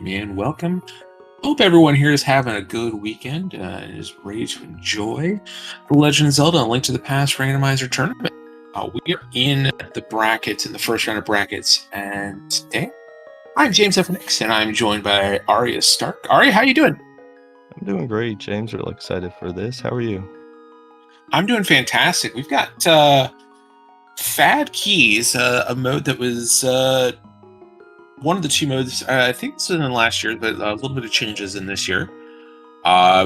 and welcome. Hope everyone here is having a good weekend and is ready to enjoy The Legend of Zelda: A Link to the Past randomizer tournament. We are in the brackets, in the first round of brackets, and today I'm James F. and I'm joined by Arya Stark. Arya, how you doing? I'm doing great, James. Really excited for this. How are you? I'm doing fantastic. We've got Fad Keys, a mode that was one of the two modes. I think this was in last year, but a little bit of changes in this year.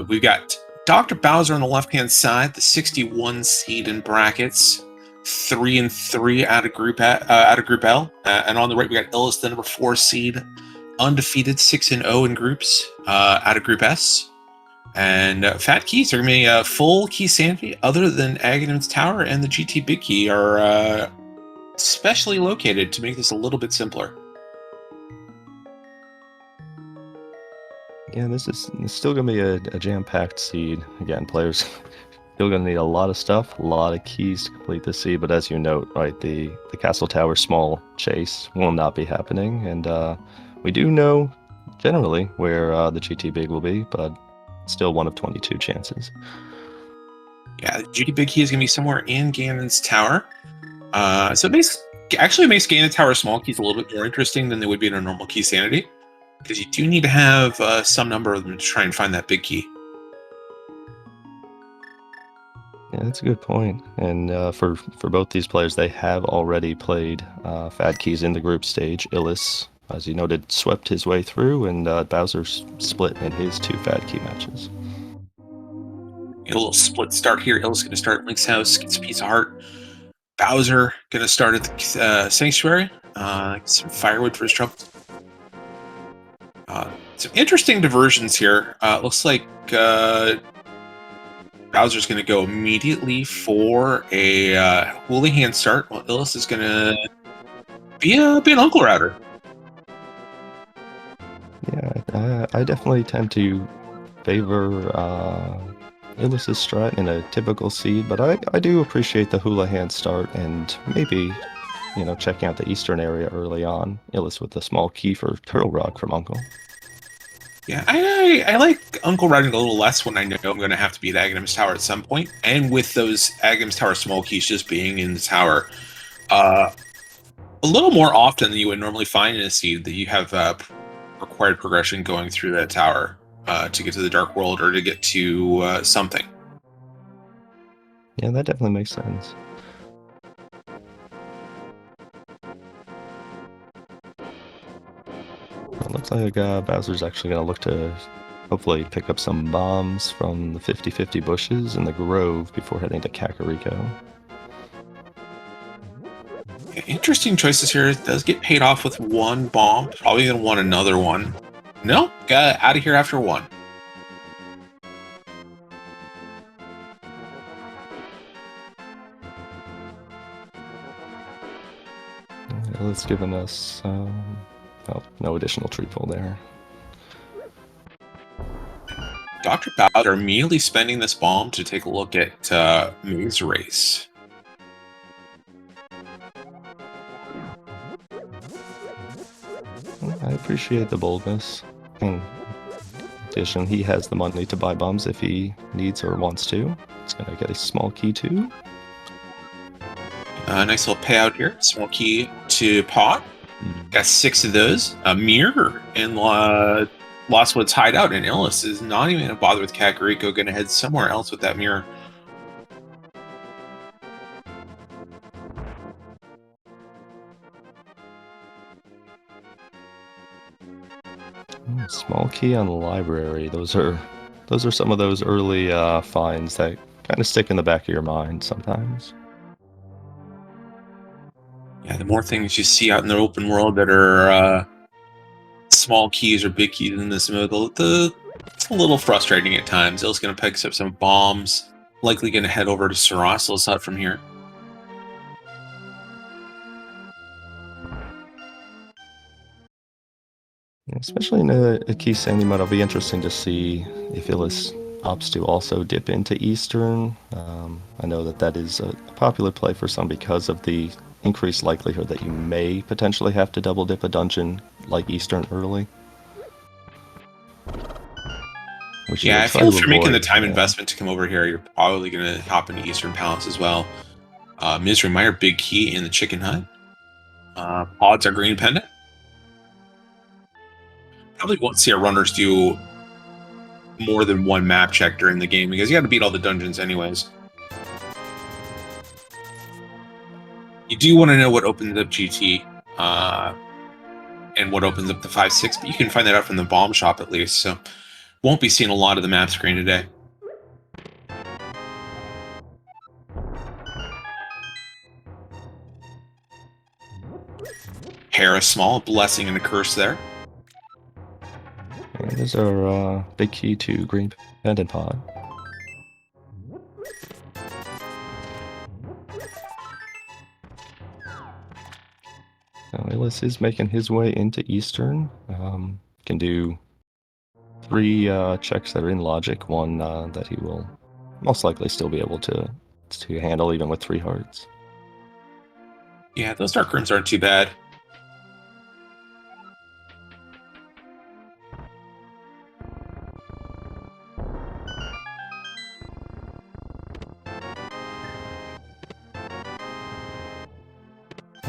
We've got Dr. Bowser on the left-hand side, the 61 seed in brackets, 3-3 out of Group L, and on the right we got Illus, the number 4 seed, undefeated, 6-0 in groups out of Group S. And Fat Keys are going to be a full key sanity, other than Aghanim's Tower and the GT Big Key are specially located to make this a little bit simpler. Yeah, this is still going to be a jam-packed seed. Again, players still going to need a lot of stuff, a lot of keys to complete the seed. But as you note, right, the Castle Tower small chase will not be happening. And we do know generally where the GT Big will be, but still one of 22 chances. Yeah, the GT Big Key is going to be somewhere in Ganon's Tower. So it actually makes Ganon Tower small keys a little bit more interesting than they would be in a normal key sanity, because you do need to have some number of them to try and find that big key. Yeah, that's a good point. And for both these players, they have already played Fad Keys in the group stage. Illus, as you noted, swept his way through, and Bowser's split in his 2 Fad Key matches. A little split start here. Illus going to start at Link's house, gets a piece of heart. Bowser going to start at the Sanctuary, get some firewood for his trouble. Some interesting diversions here. Looks like Bowser's going to go immediately for a Holy Hand start, while Illus is going to be an Uncle Router. Yeah, I definitely tend to favor Illus's strat in a typical seed, but I do appreciate the Hula Hand start and maybe, checking out the eastern area early on. Illus with the small key for Turtle Rock from Uncle. Yeah, I like Uncle Routing a little less when I know I'm going to have to beat Aghanim's Tower at some point, and with those Aghanim's Tower small keys just being in the tower, a little more often than you would normally find in a seed that you have required progression going through that tower to get to the Dark World or to get to something. Yeah, that definitely makes sense. It looks like Bowser's actually going to look to hopefully pick up some bombs from the 50-50 bushes in the Grove before heading to Kakariko. Interesting choices here. It does get paid off with 1 bomb. Probably going to want another one. No, got out of here after 1. It's given us no additional tree pull there. Dr. Bowser immediately spending this bomb to take a look at Maze Race. I appreciate the boldness. In addition, he has the money to buy bombs if he needs or wants to. He's going to get a small key too. Nice little payout here. Small key to pot. Got 6 of those. A mirror in Lost Woods Hideout, and Illus is not even going to bother with Kakariko. Going to head somewhere else with that mirror. Small key on the library. Those are some of those early finds that kind of stick in the back of your mind sometimes. Yeah, the more things you see out in the open world that are small keys or big keys in this mode, it's a little frustrating at times. Ill's going to pick up some bombs, likely going to head over to Saraslo's hut from here. Especially in a key sandy mode, it'll be interesting to see if Illus opts to also dip into Eastern. I know that is a popular play for some because of the increased likelihood that you may potentially have to double dip a dungeon like Eastern early. which Yeah, I you'll try feel to if you're making the avoid. time Yeah. investment to come over here, you're probably going to hop into Eastern Palace as well. Misery Mire, big key in the Chicken Hut. Pods are green pendant. Probably won't see our runners do more than one map check during the game because you got to beat all the dungeons anyways. You do want to know what opens up GT and what opens up the 5-6, but you can find that out from the bomb shop at least, so won't be seeing a lot of the map screen today. Harris Small, blessing and a curse there. And there's our big key to green pendant pod. Illus is making his way into Eastern. Can do 3 checks that are in logic, one that he will most likely still be able to handle even with 3 hearts. Yeah, those dark rooms aren't too bad.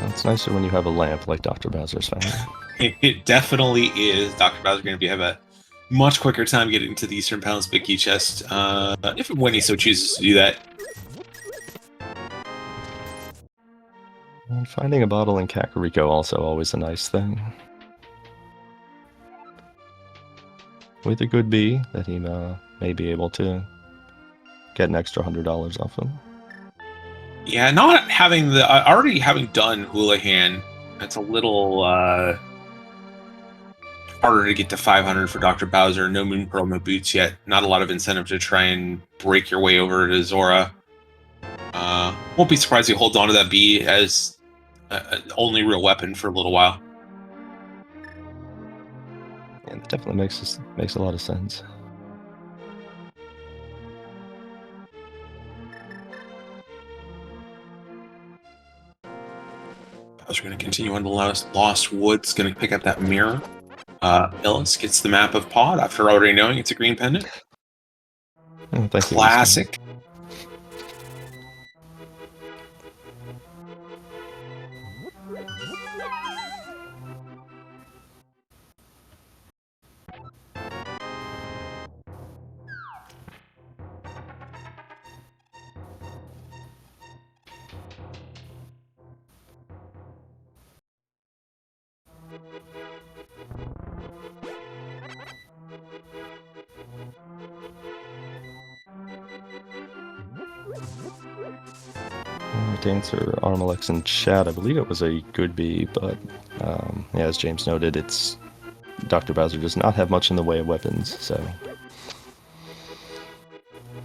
It's nicer when you have a lamp like Dr. Bowser's found. It definitely is. Dr. Bowser going to have a much quicker time getting to the Eastern Palace Big Key Chest, if and when he so chooses to do that. And finding a bottle in Kakariko also always a nice thing. With a good B that he may be able to get an extra $100 off him. Yeah, not having already having done Houlihan, that's a little harder to get to 500 for Dr. Bowser. No Moon Pearl, no boots yet. Not a lot of incentive to try and break your way over to Zora. Won't be surprised he holds on to that B as only real weapon for a little while. And it definitely makes a lot of sense. Bowser going to continue on the Lost Woods, going to pick up that mirror. Illus gets the map of Pod after already knowing it's a green pendant. Oh, thank Classic. Dancer Armalex in chat, I believe it was a good B, but yeah, as James noted, it's Dr. Bowser does not have much in the way of weapons, so...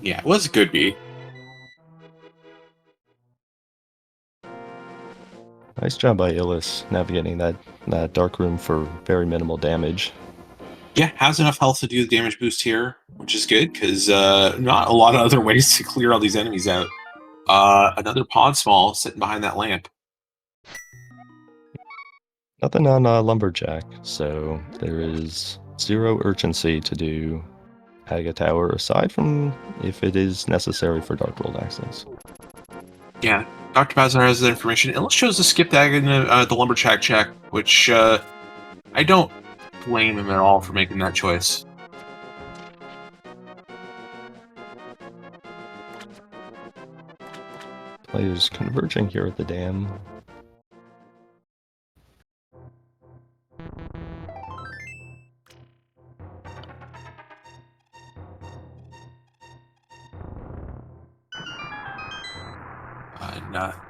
Yeah, it was a good B. Nice job by Illus navigating that dark room for very minimal damage. Yeah, has enough health to do the damage boost here, which is good, because not a lot of other ways to clear all these enemies out. Another Pod Small sitting behind that lamp. Nothing on Lumberjack, so there is 0 urgency to do Haga Tower, aside from if it is necessary for Dark World access. Yeah, Dr. Bowser has the information. Illus chose to skip that in the Lumberjack check, which I don't blame him at all for making that choice. Players converging here at the dam.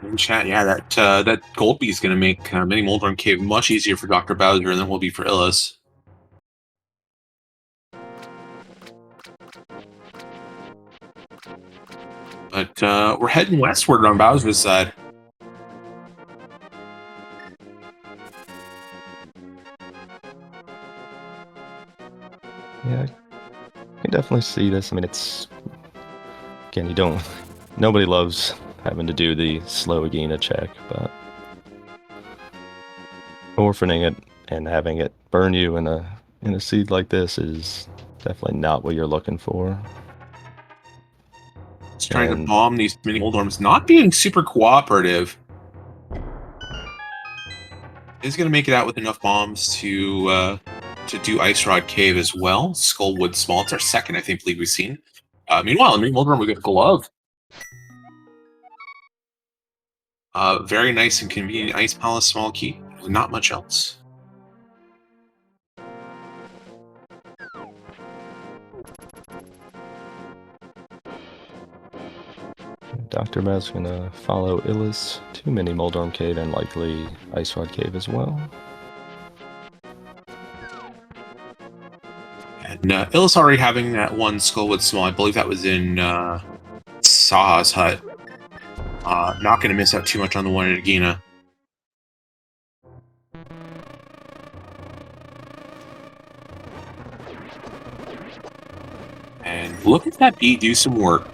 In chat, yeah, that gold bee is going to make Mini Moldrum Cave much easier for Dr. Bowser than it will be for Illus. But we're heading westward on Bowser's side. Yeah, I can definitely see this. I mean, it's... Again, nobody loves having to do the slow Agena check, but... orphaning it and having it burn you in a seed like this is Definitely not what you're looking for. Just trying to bomb these mini Moldorms, not being super cooperative. Is going to make it out with enough bombs to do Ice Rod Cave as well. Skullwood Small. It's our second, I think, league we've seen. Meanwhile, in mini Moldorm, we got Glove. Very nice and convenient Ice Palace small key. Not much else. Dr. Maz's gonna follow Illus to Mini Moldorm Cave and likely Ice Rod Cave as well. And Illus already having that one Skullwood Small. I believe that was in Saha's hut. Not going to miss out too much on the one in Agina. And look at that bee do some work.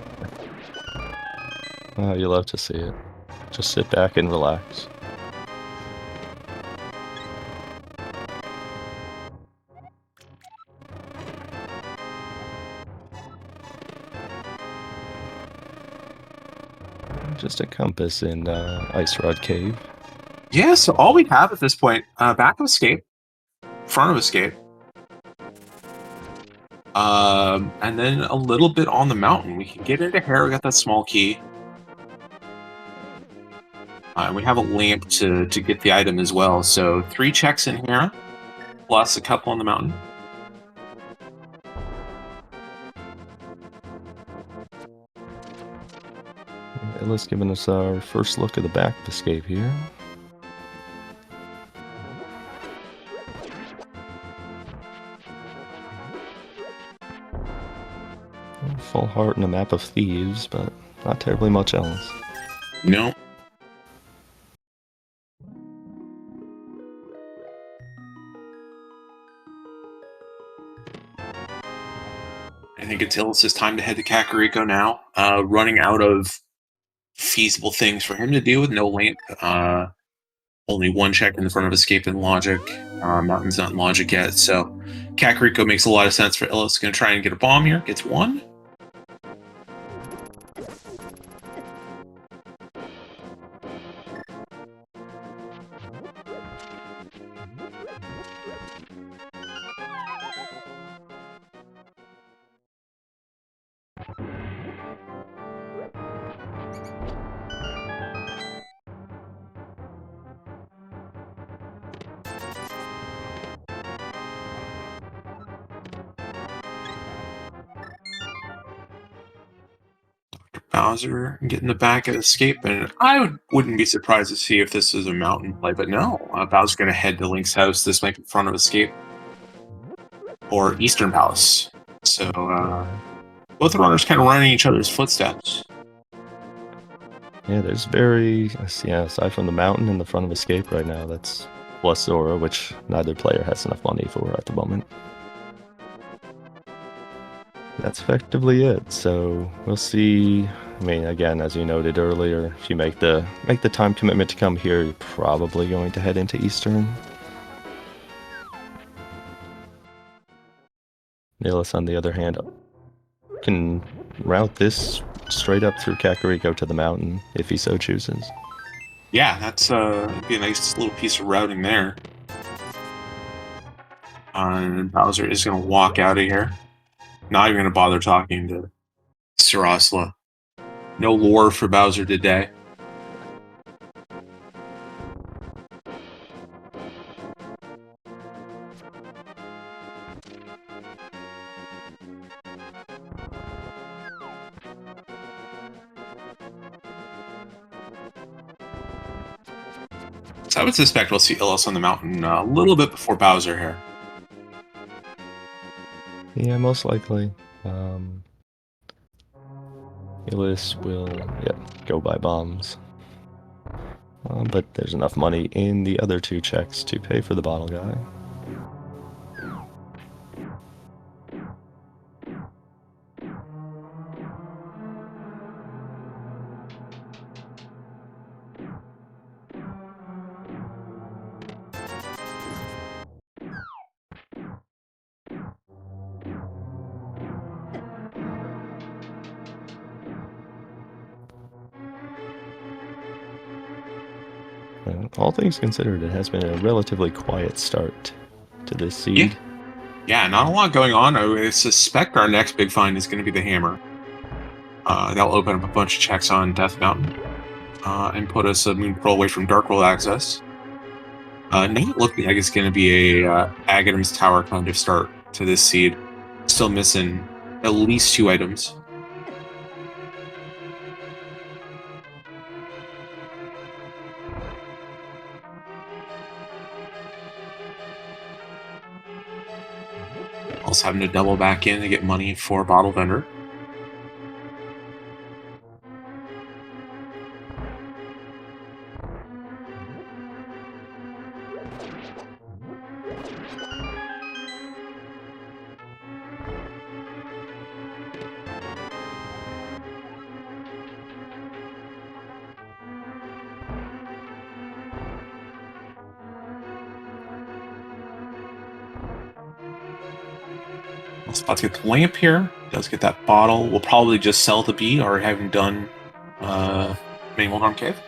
Oh, you love to see it. Just sit back and relax. Just a compass in Ice Rod Cave. Yeah, so all we have at this point, back of escape, front of escape, and then a little bit on the mountain. We can get into here. We got that small key. And we have a lamp to get the item as well. So 3 checks in here, plus a couple on the mountain. Illus giving us our first look at the back of escape here. Full heart and a map of thieves, but not terribly much else. No. I think it's Illus's time to head to Kakariko now. Running out of feasible things for him to do with no lamp. Only 1 check in the front of escape and logic. Mountain's not in logic yet, so Kakariko makes a lot of sense for Illus. Going to try and get a bomb here. Gets 1. Bowser getting the back of escape, and I wouldn't be surprised to see if this is a mountain play, but no. Bowser's going to head to Link's house. This might be front of escape or Eastern Palace. So both the runners kind of running each other's footsteps. Yeah, there's aside from the mountain in the front of escape right now, that's plus Zora, which neither player has enough money for at the moment. That's effectively it. So we'll see. I mean, again, as you noted earlier, if you make the time commitment to come here, you're probably going to head into Eastern. Illus, on the other hand, can route this straight up through Kakariko to the mountain if he so chooses. Yeah, that's be a nice little piece of routing there. And Bowser is going to walk out of here. Not even going to bother talking to Sarasla. No lore for Bowser today. So I would suspect we'll see Illus on the mountain a little bit before Bowser here. Yeah, most likely. Illus will, go buy bombs. But there's enough money in the other 2 checks to pay for the bottle guy. all things considered, it has been a relatively quiet start to this seed. Yeah, not a lot going on. I suspect our next big find is going to be the hammer. That'll open up a bunch of checks on Death Mountain and put us a moon pearl away from Dark World access. Not looking like it's going to be a Aghatom's Tower kind of start to this seed. Still missing at least 2 items. Also having to double back in to get money for Bottle Vendor. About to get the lamp here. Does get that bottle. We'll probably just sell the bee, or having done Manual Arm Cave.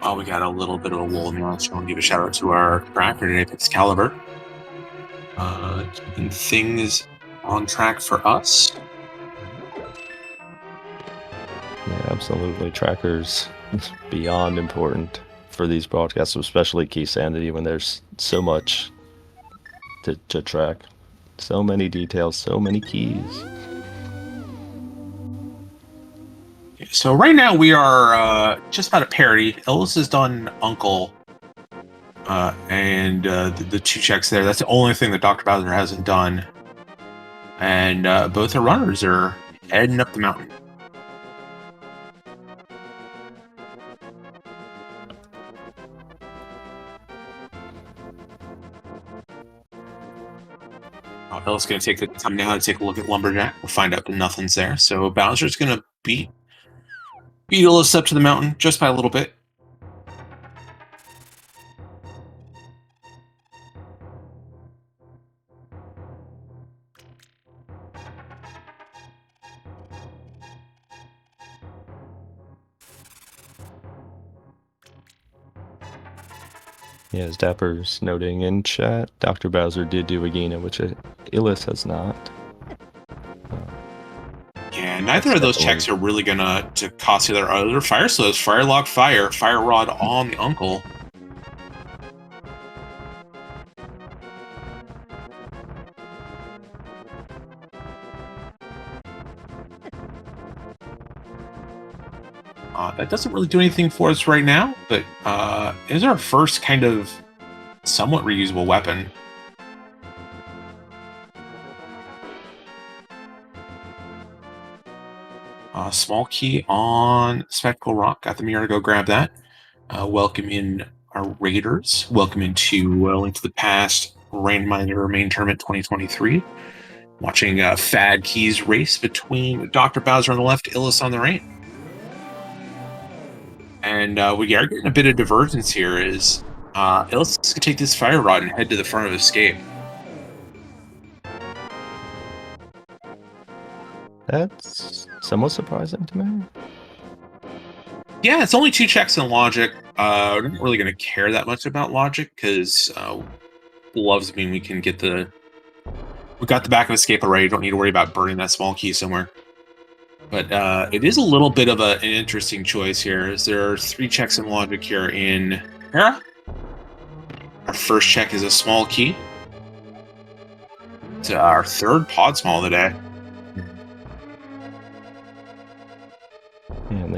Oh, we got a little bit of a lull now, so I'll give a shout out to our tracker today, Excalibur. Keeping things on track for us. Yeah, absolutely. Trackers beyond important for these broadcasts, especially Key Sanity, when there's so much to track. So many details, so many keys. So right now we are just about at parity. Illus has done Uncle, and the 2 checks there. That's the only thing that Dr. Bowser hasn't done. And both the runners are heading up the mountain. Illus is going to take the time now to take a look at Lumberjack. We'll find out that nothing's there. So Bowser's going to beat Illus up to the mountain just by a little bit. Yeah, as Dapper's noting in chat, Dr. Bowser did do Agina, which Illus has not. Yeah, neither of those checks are really gonna cost you their other fire slows. Firelog Fire, Fire Rod on the Uncle. That doesn't really do anything for us right now, but it is our first kind of somewhat reusable weapon. Small key on Spectacle Rock. Got the mirror to go grab that. Welcome in our Raiders. Welcome into Link to the Past Randomizer Main Tournament 2023. Watching Fad Keys race between Dr. Bowser on the left, Illus on the right. And we are getting a bit of divergence here. Is Illus is going to take this Fire Rod and head to the front of Escape. That's somewhat surprising to me. Yeah, it's only 2 checks in Logic. We're not really going to care that much about Logic because loves mean we can get the... We got the back of Escape already. Don't need to worry about burning that small key somewhere. But it is a little bit of an interesting choice here. Is there are 3 checks in Logic here in Hera. Our first check is a small key. It's our 3rd pod small of the day. And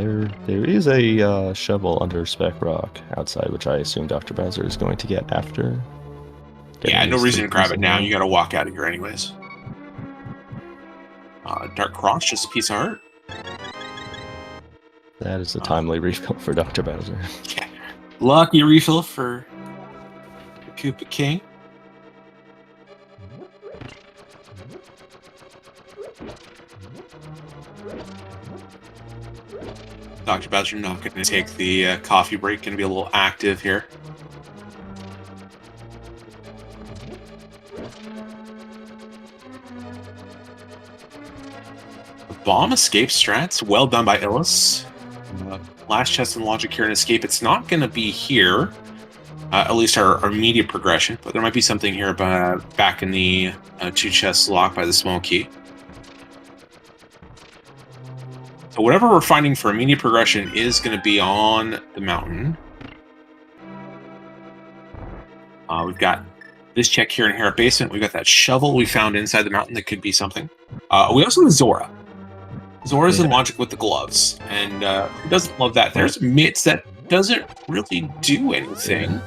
there is a shovel under Spec Rock outside, which I assume Dr. Bowser is going to get after. Yeah, no reason to grab it now. You got to walk out of here anyways. Dark Cross, just a piece of art. That is a timely refill for Dr. Bowser. Yeah. Lucky refill for Koopa King. Dr. Bowser not going to take the coffee break, going to be a little active here. Bomb escape strats, well done by Illus. Last chest in logic here and escape. It's not going to be here, at least our immediate progression, but there might be something here back in the 2 chests locked by the small key. So whatever we're finding for immediate progression is going to be on the mountain. We've got this check here in Harrop Basement. We've got that shovel we found inside the mountain that could be something. We also have Zora. Zora's in logic with the gloves, and who doesn't love that? There's Mitts that doesn't really do anything.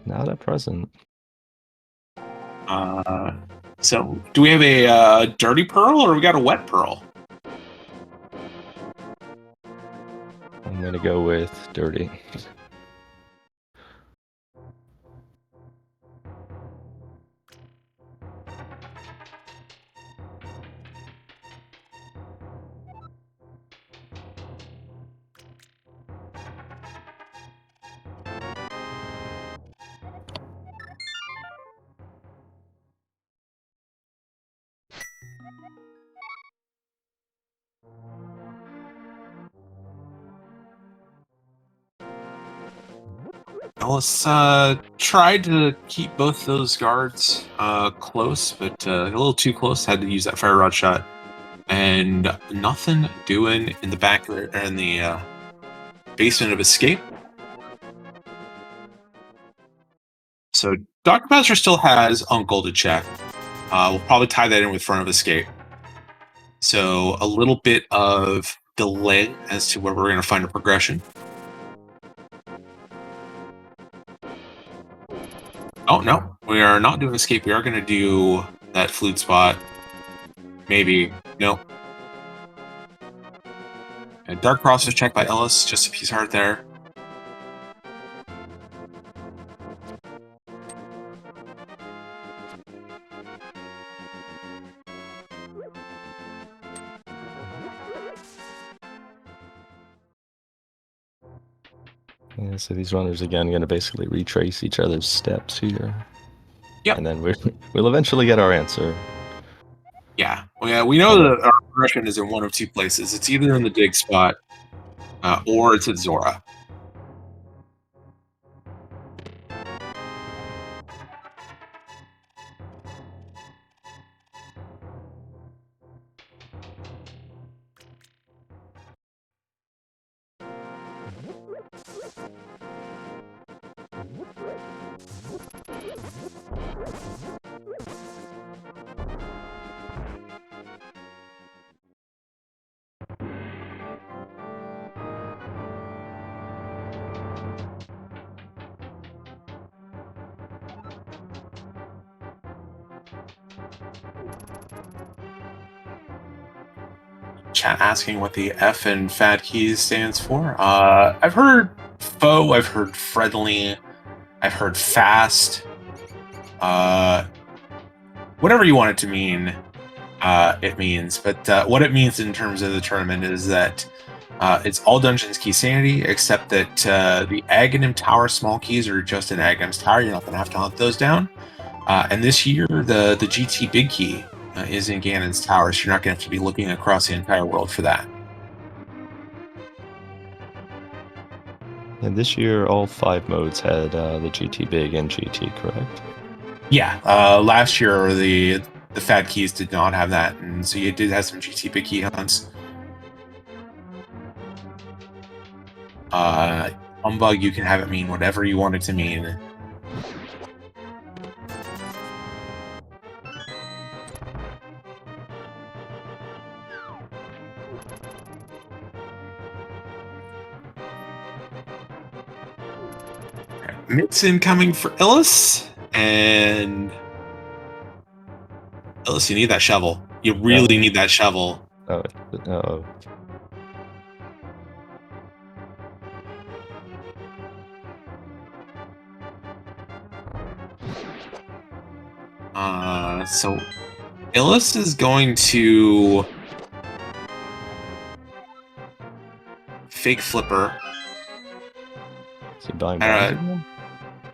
Not at present. So, do we have a dirty pearl or we got a wet pearl? I'm going to go with dirty. Ellis tried to keep both those guards close, but a little too close. Had to use that fire rod shot, and nothing doing in the back in the basement of escape. So Dr. Bowser still has Uncle to check. We'll probably tie that in with front of escape. So a little bit of delay as to where we're going to find a progression. Oh, no. We are not doing escape. We are going to do that flute spot. Maybe. No. And Dark Cross was checked by Ellis. Just a piece of heart there. Yeah, so these runners again going to basically retrace each other's steps here. Yep. And then we'll eventually get our answer. Yeah. Well, yeah, we know that our progression is in one of two places. It's either in the dig spot or it's at Zora. Chat asking what the F in Fat Keys stands for. I've heard foe, I've heard friendly, I've heard fast. Whatever you want it to mean, it means. But what it means in terms of the tournament is that it's all dungeons key sanity, except that the Aghanim Tower small keys are just in Aghanim's Tower. You're not going to have to hunt those down. And this year, the GT big key is in Ganon's Tower, so you're not going to have to be looking across the entire world for that. And this year, all 5 modes had the GT Big and GT, correct? Yeah, last year the Fat Keys did not have that, and so you did have some GT big key hunts. Humbug, you can have it mean whatever you want it to mean. Mitts incoming for Illus, and Illus, you need that shovel. You really need that shovel. Oh. So Illus is going to fake flipper. Is he buying bombs again?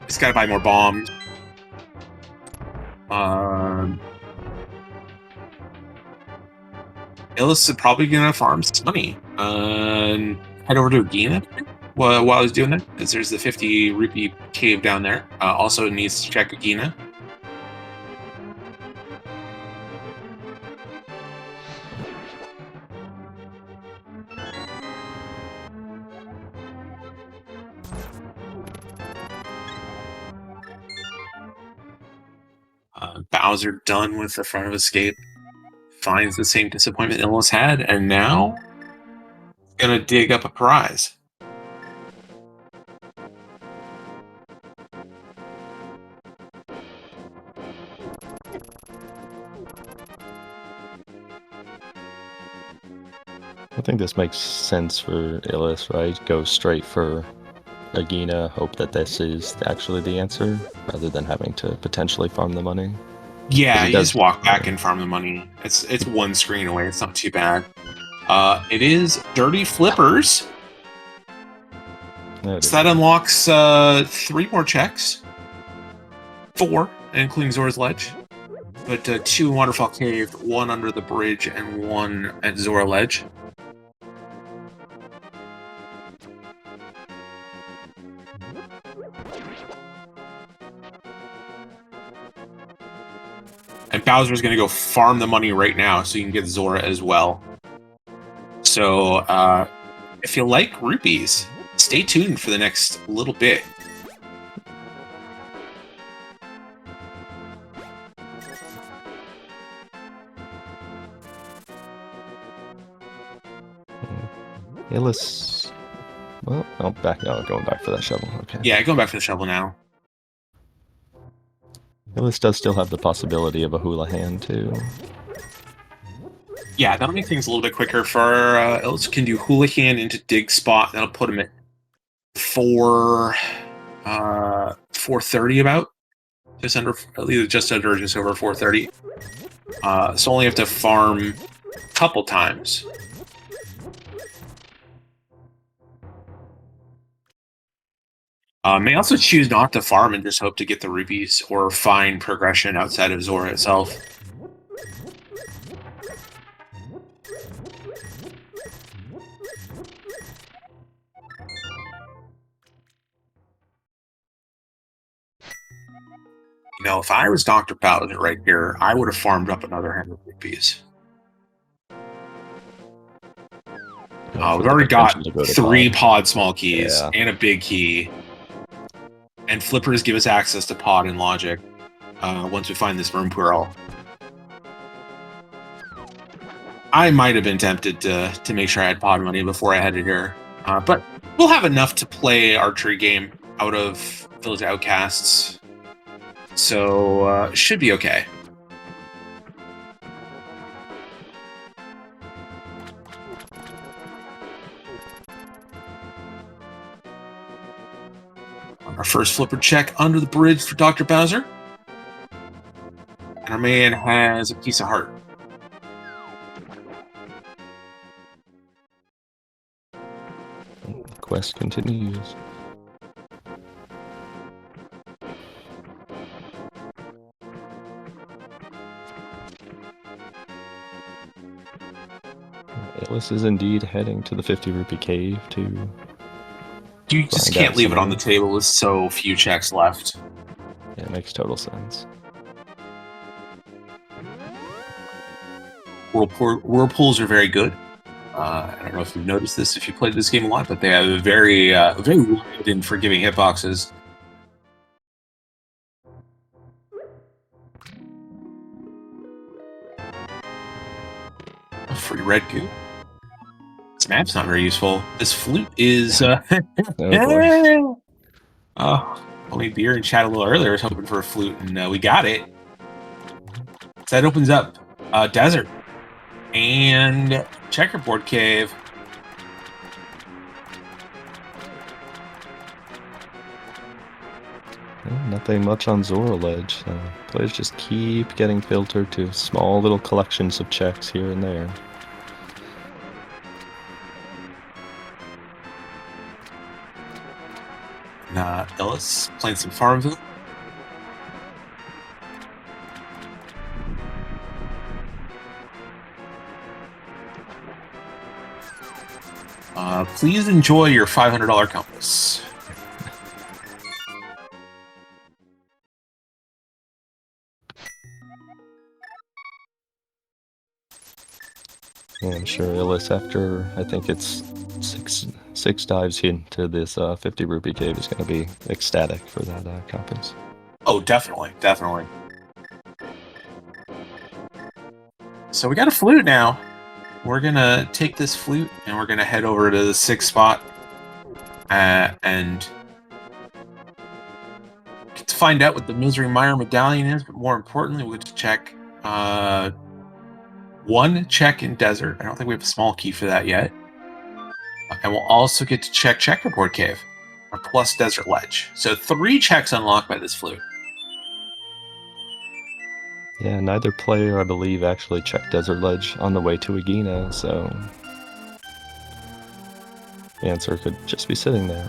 He's got to buy more bombs. Illus is probably going to farm some money. Head over to Agina while he's doing that, because there's the 50 rupee cave down there. Also needs to check Agina. Bowser done with the front of escape. Finds the same disappointment Illus had, and now gonna dig up a prize. I think this makes sense for Illus, right? Go straight for Agina, hope that this is actually the answer, rather than having to potentially farm the money. Yeah, you just walk back and farm the money. It's one screen away. It's not too bad. It is Dirty Flippers. So that unlocks 3 more checks. 4, including Zora's Ledge. But 2 in Waterfall Cave, 1 under the bridge, and 1 at Zora Ledge. And Bowser's going to go farm the money right now so you can get Zora as well. So, if you like rupees, stay tuned for the next little bit. Illus. Well, going back for that shovel. Okay. Yeah, going back for the shovel now. Illus does still have the possibility of a hula hand too. Yeah, that'll make things a little bit quicker for Illus. Can do hula hand into dig spot. That'll put him at 430 about. Just under or just over 430. So only have to farm a couple times. May also choose not to farm and just hope to get the rupees or find progression outside of Zora itself. You know, if I was Dr. Paladin right here, I would have farmed up another 100 rupees. We've already got 3 pod small keys and a big key. And flippers give us access to pod and logic once we find this room pearl. I might have been tempted to make sure I had pod money before I headed here. But we'll have enough to play archery game out of Village Outcasts. So, should be okay. Our first flipper check under the bridge for Dr. Bowser. And our man has a piece of heart. Quest continues. Illus is indeed heading to the 50 rupee cave to... You just can't leave it on the table with so few checks left. Yeah, it makes total sense. Whirlpools are very good. I don't know if you've noticed this if you played this game a lot, but they have very wide and forgiving hitboxes. A free red goo. This map's not very useful. This flute is... only beer and chat a little earlier. I was hoping for a flute, and we got it. So that opens up desert and checkerboard cave. Nothing much on Zora Ledge. Players just keep getting filtered to small little collections of checks here and there. Illus playing some Farmville. Please enjoy your $500 compass. Yeah, I'm sure Illus, after I think it's six dives into this 50 rupee cave, is going to be ecstatic for that compass. Oh, definitely, definitely. So we got a flute now. We're gonna take this flute and we're gonna head over to the 6th spot and get to find out what the Misery Mire medallion is. But more importantly, we'll get to check one check in desert. I don't think we have a small key for that yet. And we'll also get to check Checkerboard Cave, or plus Desert Ledge. So 3 checks unlocked by this flute. Yeah, neither player, I believe, actually checked Desert Ledge on the way to Agina, so the answer could just be sitting there.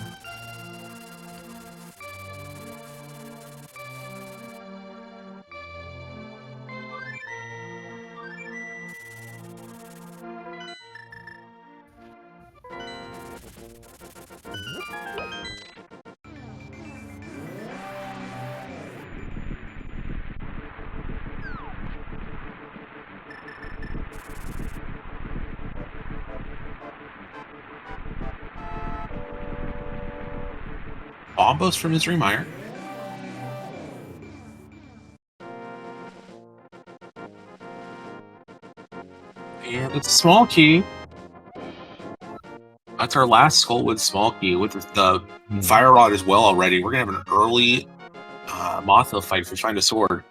Bombos for Misery Mire. And it's a small key. That's our last Skullwood small key with the Fire Rod as well already. We're going to have an early Mothra fight if we find a sword.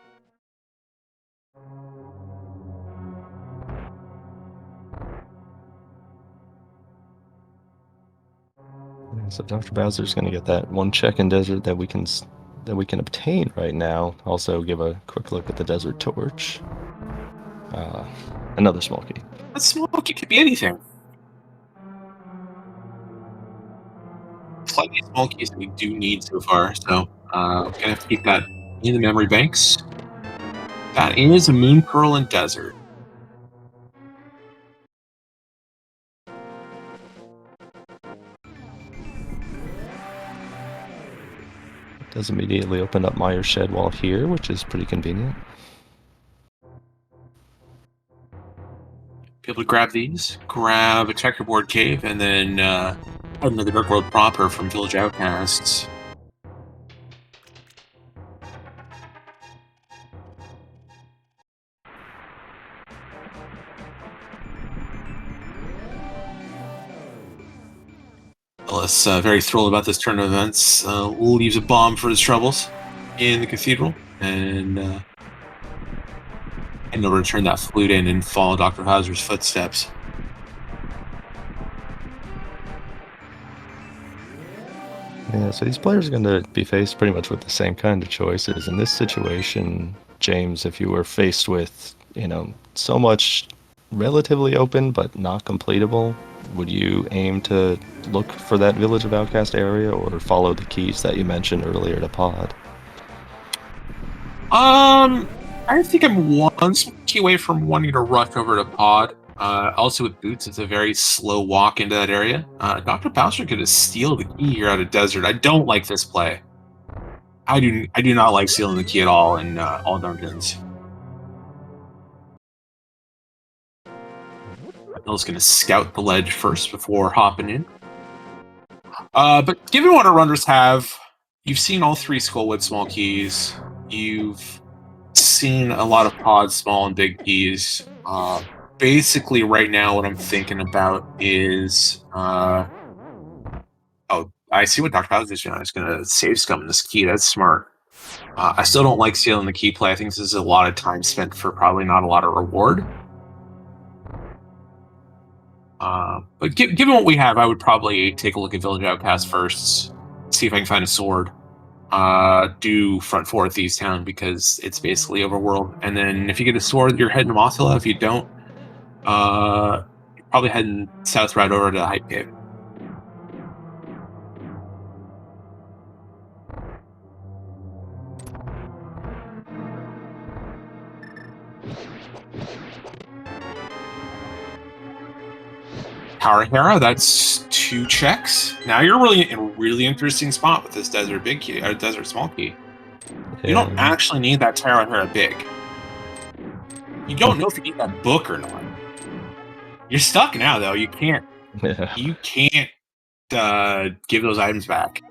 Yeah, so Dr. Bowser's going to get that one check in desert that we can obtain right now. Also give a quick look at the Desert Torch. Another small key. That small key could be anything. Plenty of small keys that we do need so far, so we're going to have to keep that in the memory banks. That is a Moon Pearl in Desert. Does immediately open up Mire's Shed while here, which is pretty convenient. Be able to grab these, grab a Checkerboard Cave, and then head into the Dark World proper from Village Outcasts. Illus, very thrilled about this turn of events, leaves a bomb for his troubles in the cathedral, and heading over to turn that flute in and follow Dr. Hauser's footsteps. Yeah, so these players are going to be faced pretty much with the same kind of choices. In this situation, James, if you were faced with, so much relatively open but not completable, would you aim to look for that Village of Outcast area or follow the keys that you mentioned earlier to Pod? I think I'm one key away from wanting to rush over to Pod. Also with Boots, it's a very slow walk into that area. Dr. Bowser could just steal the key here out of Desert. I don't like this play. I do not like stealing the key at all in all dungeons. Bill's going to scout the ledge first before hopping in. But given what our runners have, you've seen all 3 Skullwood small keys. You've seen a lot of Pod small and big keys. Basically, right now, what I'm thinking about is... oh, I see what Dr. Bowser's doing. I was going to save scum this key. That's smart. I still don't like stealing the key play. I think this is a lot of time spent for probably not a lot of reward. But given what we have, I would probably take a look at Village Outcast first, see if I can find a sword. do front 4 Thieves Town because it's basically overworld. And then if you get a sword, you're heading to Mothula. If you don't, you're probably heading south right over to Hype Cave. Tower Hera, that's 2 checks. Now you're really in a really interesting spot with this Desert Big Key, or Desert Small Key. You don't actually need that Tower Hera Big. You don't know if you need that book or not. You're stuck now, though. You can't. Yeah. You can't give those items back.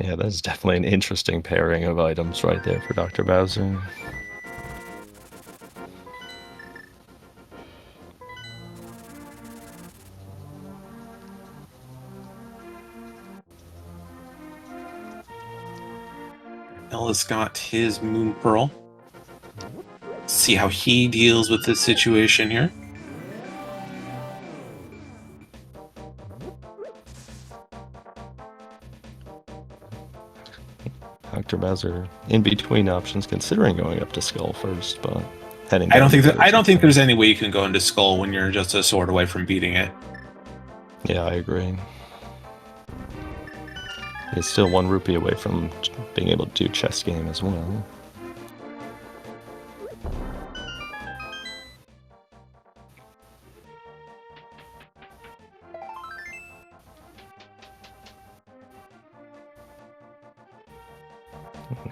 Yeah, that's definitely an interesting pairing of items right there for Dr. Bowser. Illus got his Moon Pearl. See how he deals with this situation here. Dr. Bowser in between options, considering going up to Skull first, but heading. I don't think there's any way you can go into Skull when you're just a sword away from beating it. Yeah, I agree. It's still 1 rupee away from being able to do chess game as well.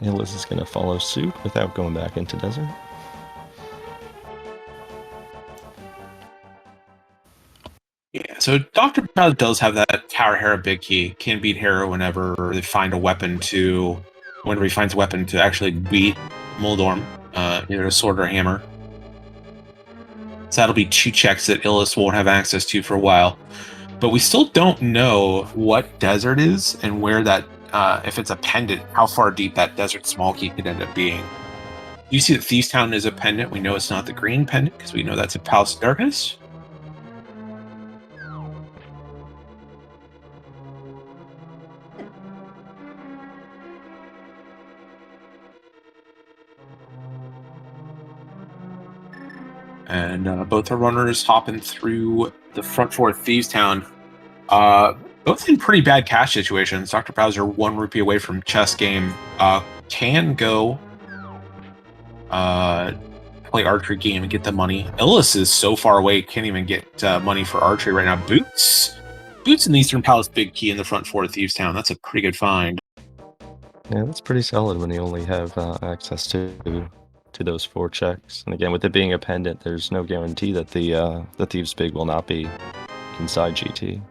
Illus is going to follow suit without going back into desert. Yeah, so Dr. Bowser does have that Tower Hera Big Key. Can beat Hera whenever they find a weapon to... Whenever he finds a weapon to actually beat Moldorm, either a sword or a hammer. So that'll be 2 checks that Illus won't have access to for a while. But we still don't know what desert is and where that... if it's a pendant, how far deep that Desert Small Key could end up being. You see that Thieves Town is a pendant. We know it's not the green pendant because we know that's a Palace of Darkness. And both are runners hopping through the front 4 Thieves Town. Both in pretty bad cash situations. Dr. Bowser 1 rupee away from chess game. Can go play archery game and get the money. Illus is so far away, can't even get money for archery right now. Boots in the Eastern Palace Big Key in the front 4 of Thieves Town. That's a pretty good find. Yeah, that's pretty solid when you only have access to those 4 checks. And again, with it being a pendant, there's no guarantee that the Thieves Big will not be inside GT.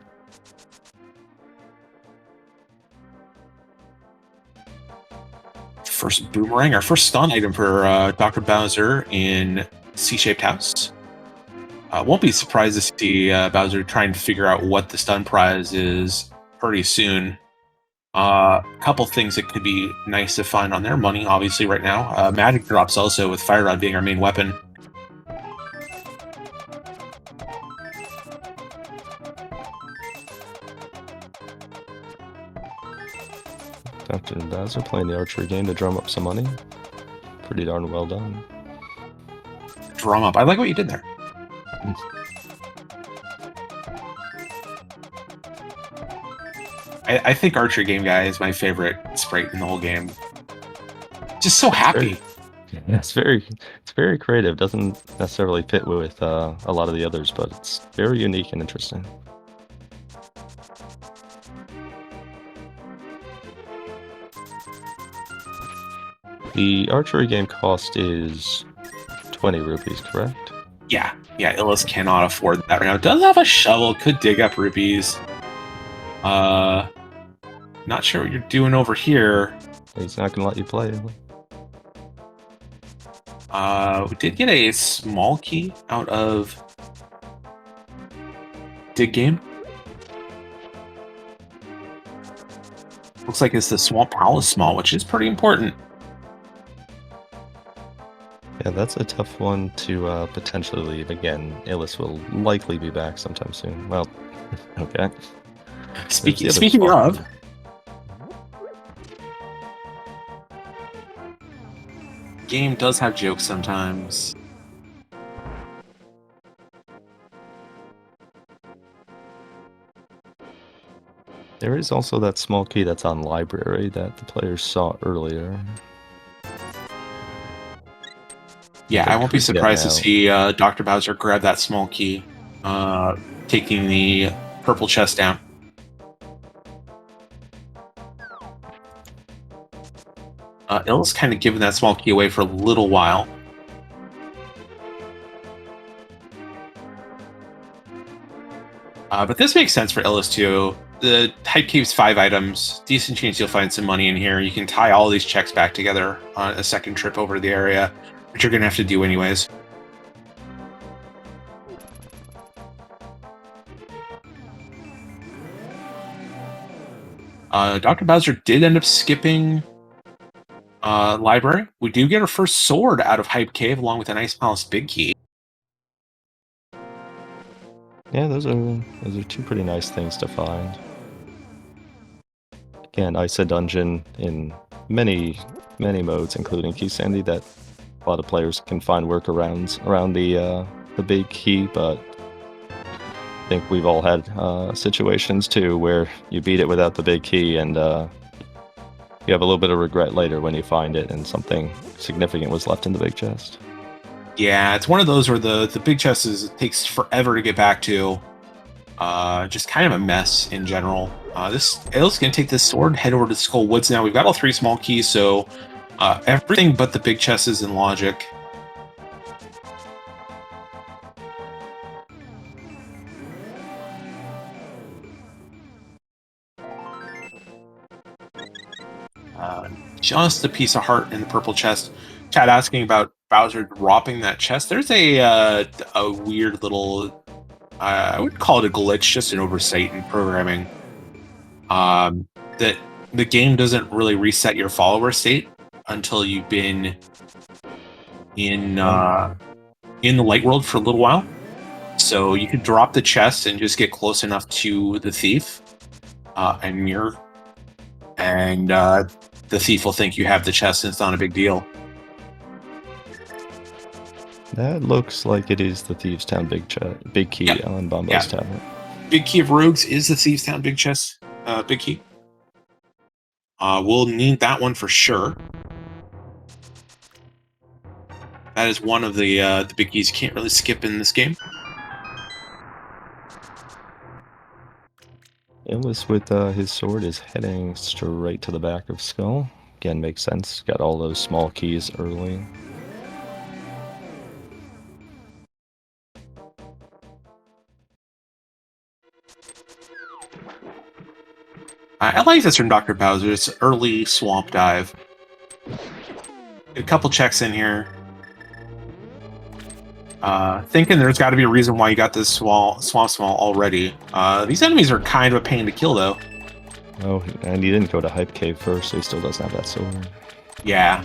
First boomerang, our first stun item for Dr. Bowser in C-shaped house. Won't be surprised to see Bowser try and figure out what the stun prize is pretty soon. A couple things that could be nice to find on their money, obviously, right now. Magic drops also, with Fire Rod being our main weapon. Dr. Bowser playing the archery game to drum up some money. Pretty darn well done. Drum up. I like what you did there. I think Archery Game Guy is my favorite sprite in the whole game. Just so happy. It's very creative. Doesn't necessarily fit with a lot of the others, but it's very unique and interesting. The archery game cost is 20 rupees, correct? Yeah, Illus cannot afford that right now. Does have a shovel, could dig up rupees. Not sure what you're doing over here. He's not gonna let you play. We did get a small key out of Dig Game. Looks like it's the Swamp Palace Small, which is pretty important. Yeah, that's a tough one to potentially leave. Again, Illus will likely be back sometime soon. Well, Okay. Speaking of, game does have jokes sometimes. There is also that small key that's on library that the players saw earlier. Yeah, I won't be surprised to see Dr. Bowser grab that small key, taking the purple chest down. Illus kind of giving that small key away for a little while. But this makes sense for Illus too. The Hype Cave's 5 items. Decent chance you'll find some money in here. You can tie all these checks back together on a second trip over to the area, which you're going to have to do anyways. Dr. Bowser did end up skipping library. We do get our first sword out of Hype Cave along with an Ice Palace Big Key. Yeah, those are 2 pretty nice things to find. Again, Ice Dungeon in many modes, including Key Sandy, that a lot of players can find workarounds around the big key, but I think we've all had situations too where you beat it without the big key and you have a little bit of regret later when you find it and something significant was left in the big chest. Yeah, it's one of those where the big chest it takes forever to get back to. Just kind of a mess in general. This Illus gonna take this sword and head over to Skull Woods now. We've got all 3 small keys, so everything but the big chest is in logic. Just a piece of heart in the purple chest. Chad asking about Bowser dropping that chest. There's a weird little, I wouldn't call it a glitch, just an oversight in programming. That the game doesn't really reset your follower state until you've been in the light world for a little while. So you could drop the chest and just get close enough to the thief, and the thief will think you have the chest and it's not a big deal. That looks like it is the Thieves Town big key on Bombo's tablet. Big Key of Rogues is the Thieves Town big key. We'll need that one for sure. That is one of the big keys you can't really skip in this game. Illus with his sword is heading straight to the back of Skull. Again, makes sense. Got all those small keys early. I like this from Dr. Bowser. It's early swamp dive. A couple checks in here. Thinking there's got to be a reason why you got this swamp small already. These enemies are kind of a pain to kill, though. Oh, and he didn't go to Hype Cave first, so he still doesn't have that sword. Yeah.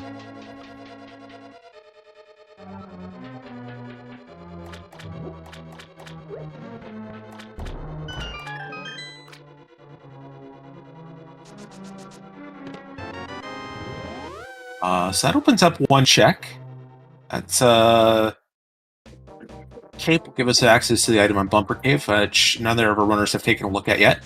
So that opens up one check. That's Cape will give us access to the item on Bumper Cave, which none of our runners have taken a look at yet.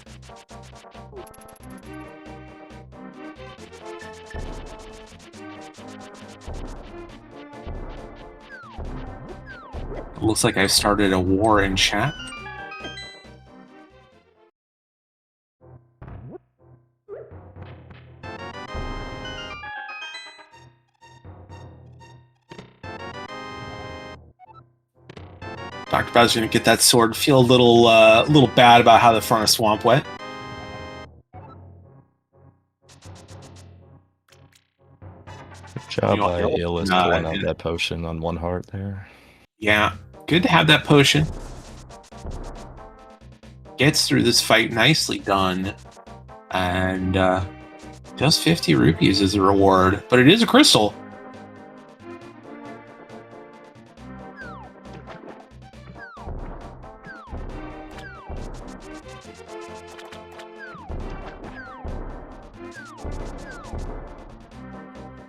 It looks like I've started a war in chat. Dr. Bowser's gonna get that sword. Feel a little bad about how the front of Swamp went. Good job by Illus pulling out that potion on 1 heart there. Yeah, good to have that potion. Gets through this fight, nicely done. And just 50 rupees as a reward, but it is a crystal.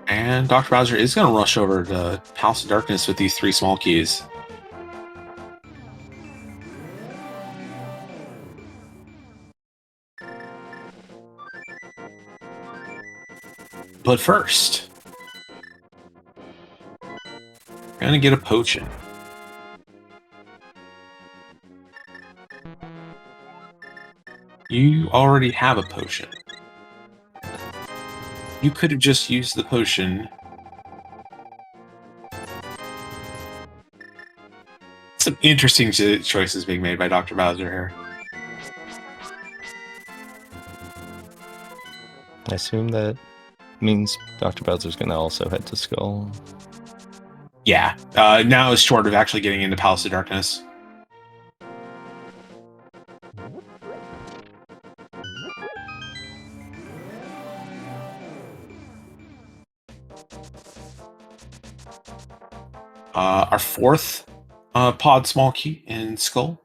And Dr. Bowser is going to rush over to House of Darkness with these 3 small keys. But first, we're going to get a potion. You already have a potion. You could have just used the potion. Some interesting choices being made by Dr. Bowser here. I assume that means Dr. Bowser's going to also head to Skull. Yeah, now is short of actually getting into Palace of Darkness. Our 4th pod small key in Skull.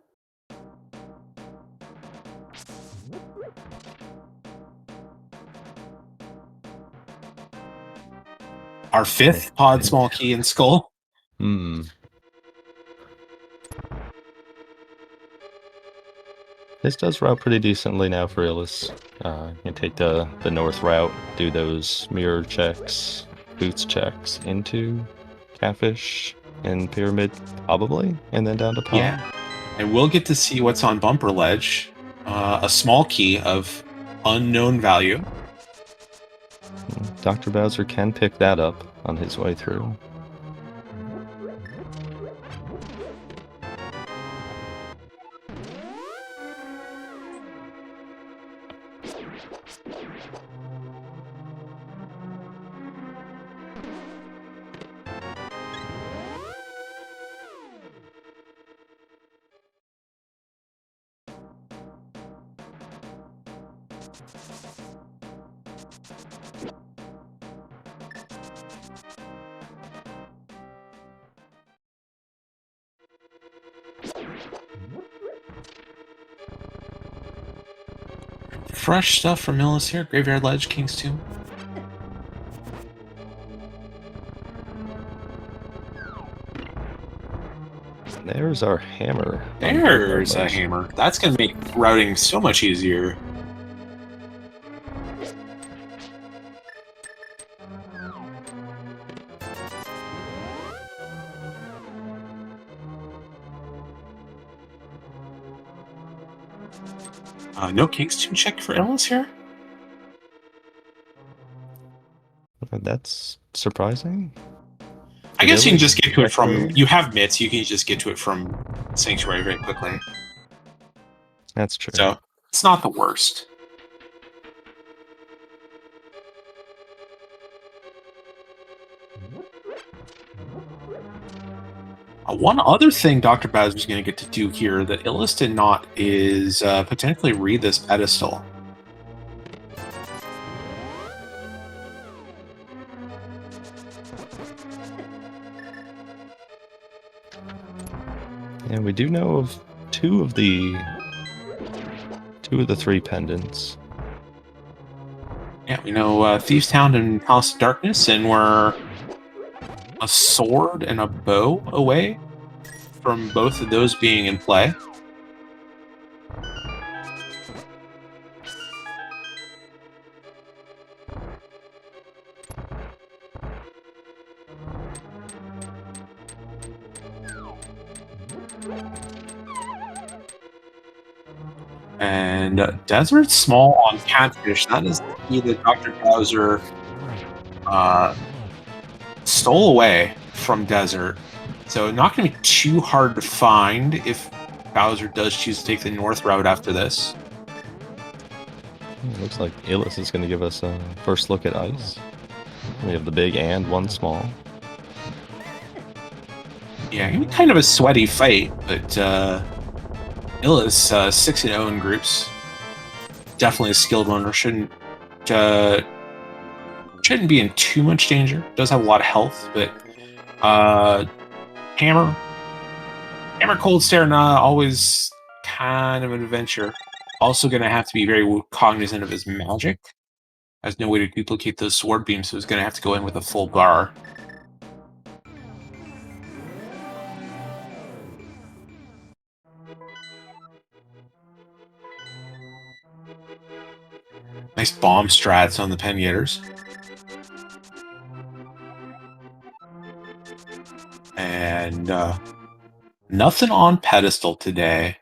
Our 5th pod small key in Skull. This does route pretty decently now for Illus. You take the north route, do those mirror checks, boots checks into Catfish and Pyramid, probably, and then down to Pod. Yeah, and we'll get to see what's on Bumper Ledge. A small key of unknown value. Dr. Bowser can pick that up on his way through. Fresh stuff from Illus here. Graveyard Ledge, King's Tomb. There's our hammer. There's a hammer. That's going to make routing so much easier. No King's Tomb check for Illus here? That's surprising. I guess you can just get to it from... You have mitts, you can just get to it from Sanctuary very quickly. That's true. So, it's not the worst. One other thing Dr. Bowser's going to get to do here that Illus did not is potentially read this pedestal. And we do know of two of the 3 pendants. Yeah, we know Thieves Town and Palace of Darkness, and we're a sword and a bow away from both of those being in play. And Desert Small on Catfish, that is the key that Dr. Bowser stole away from Desert. So not going to be too hard to find if Bowser does choose to take the north route after this. Looks like Illus is going to give us a first look at ice. We have the big and one small. Yeah, gonna be kind of a sweaty fight, but Illus 6-0 in groups. Definitely a skilled runner. Shouldn't be in too much danger. Does have a lot of health, but Hammer Cold Stare always kind of an adventure. Also going to have to be very cognizant of his magic. There's no way to duplicate those sword beams, so he's going to have to go in with a full bar. Nice bomb strats on the Pengators. And nothing on pedestal today.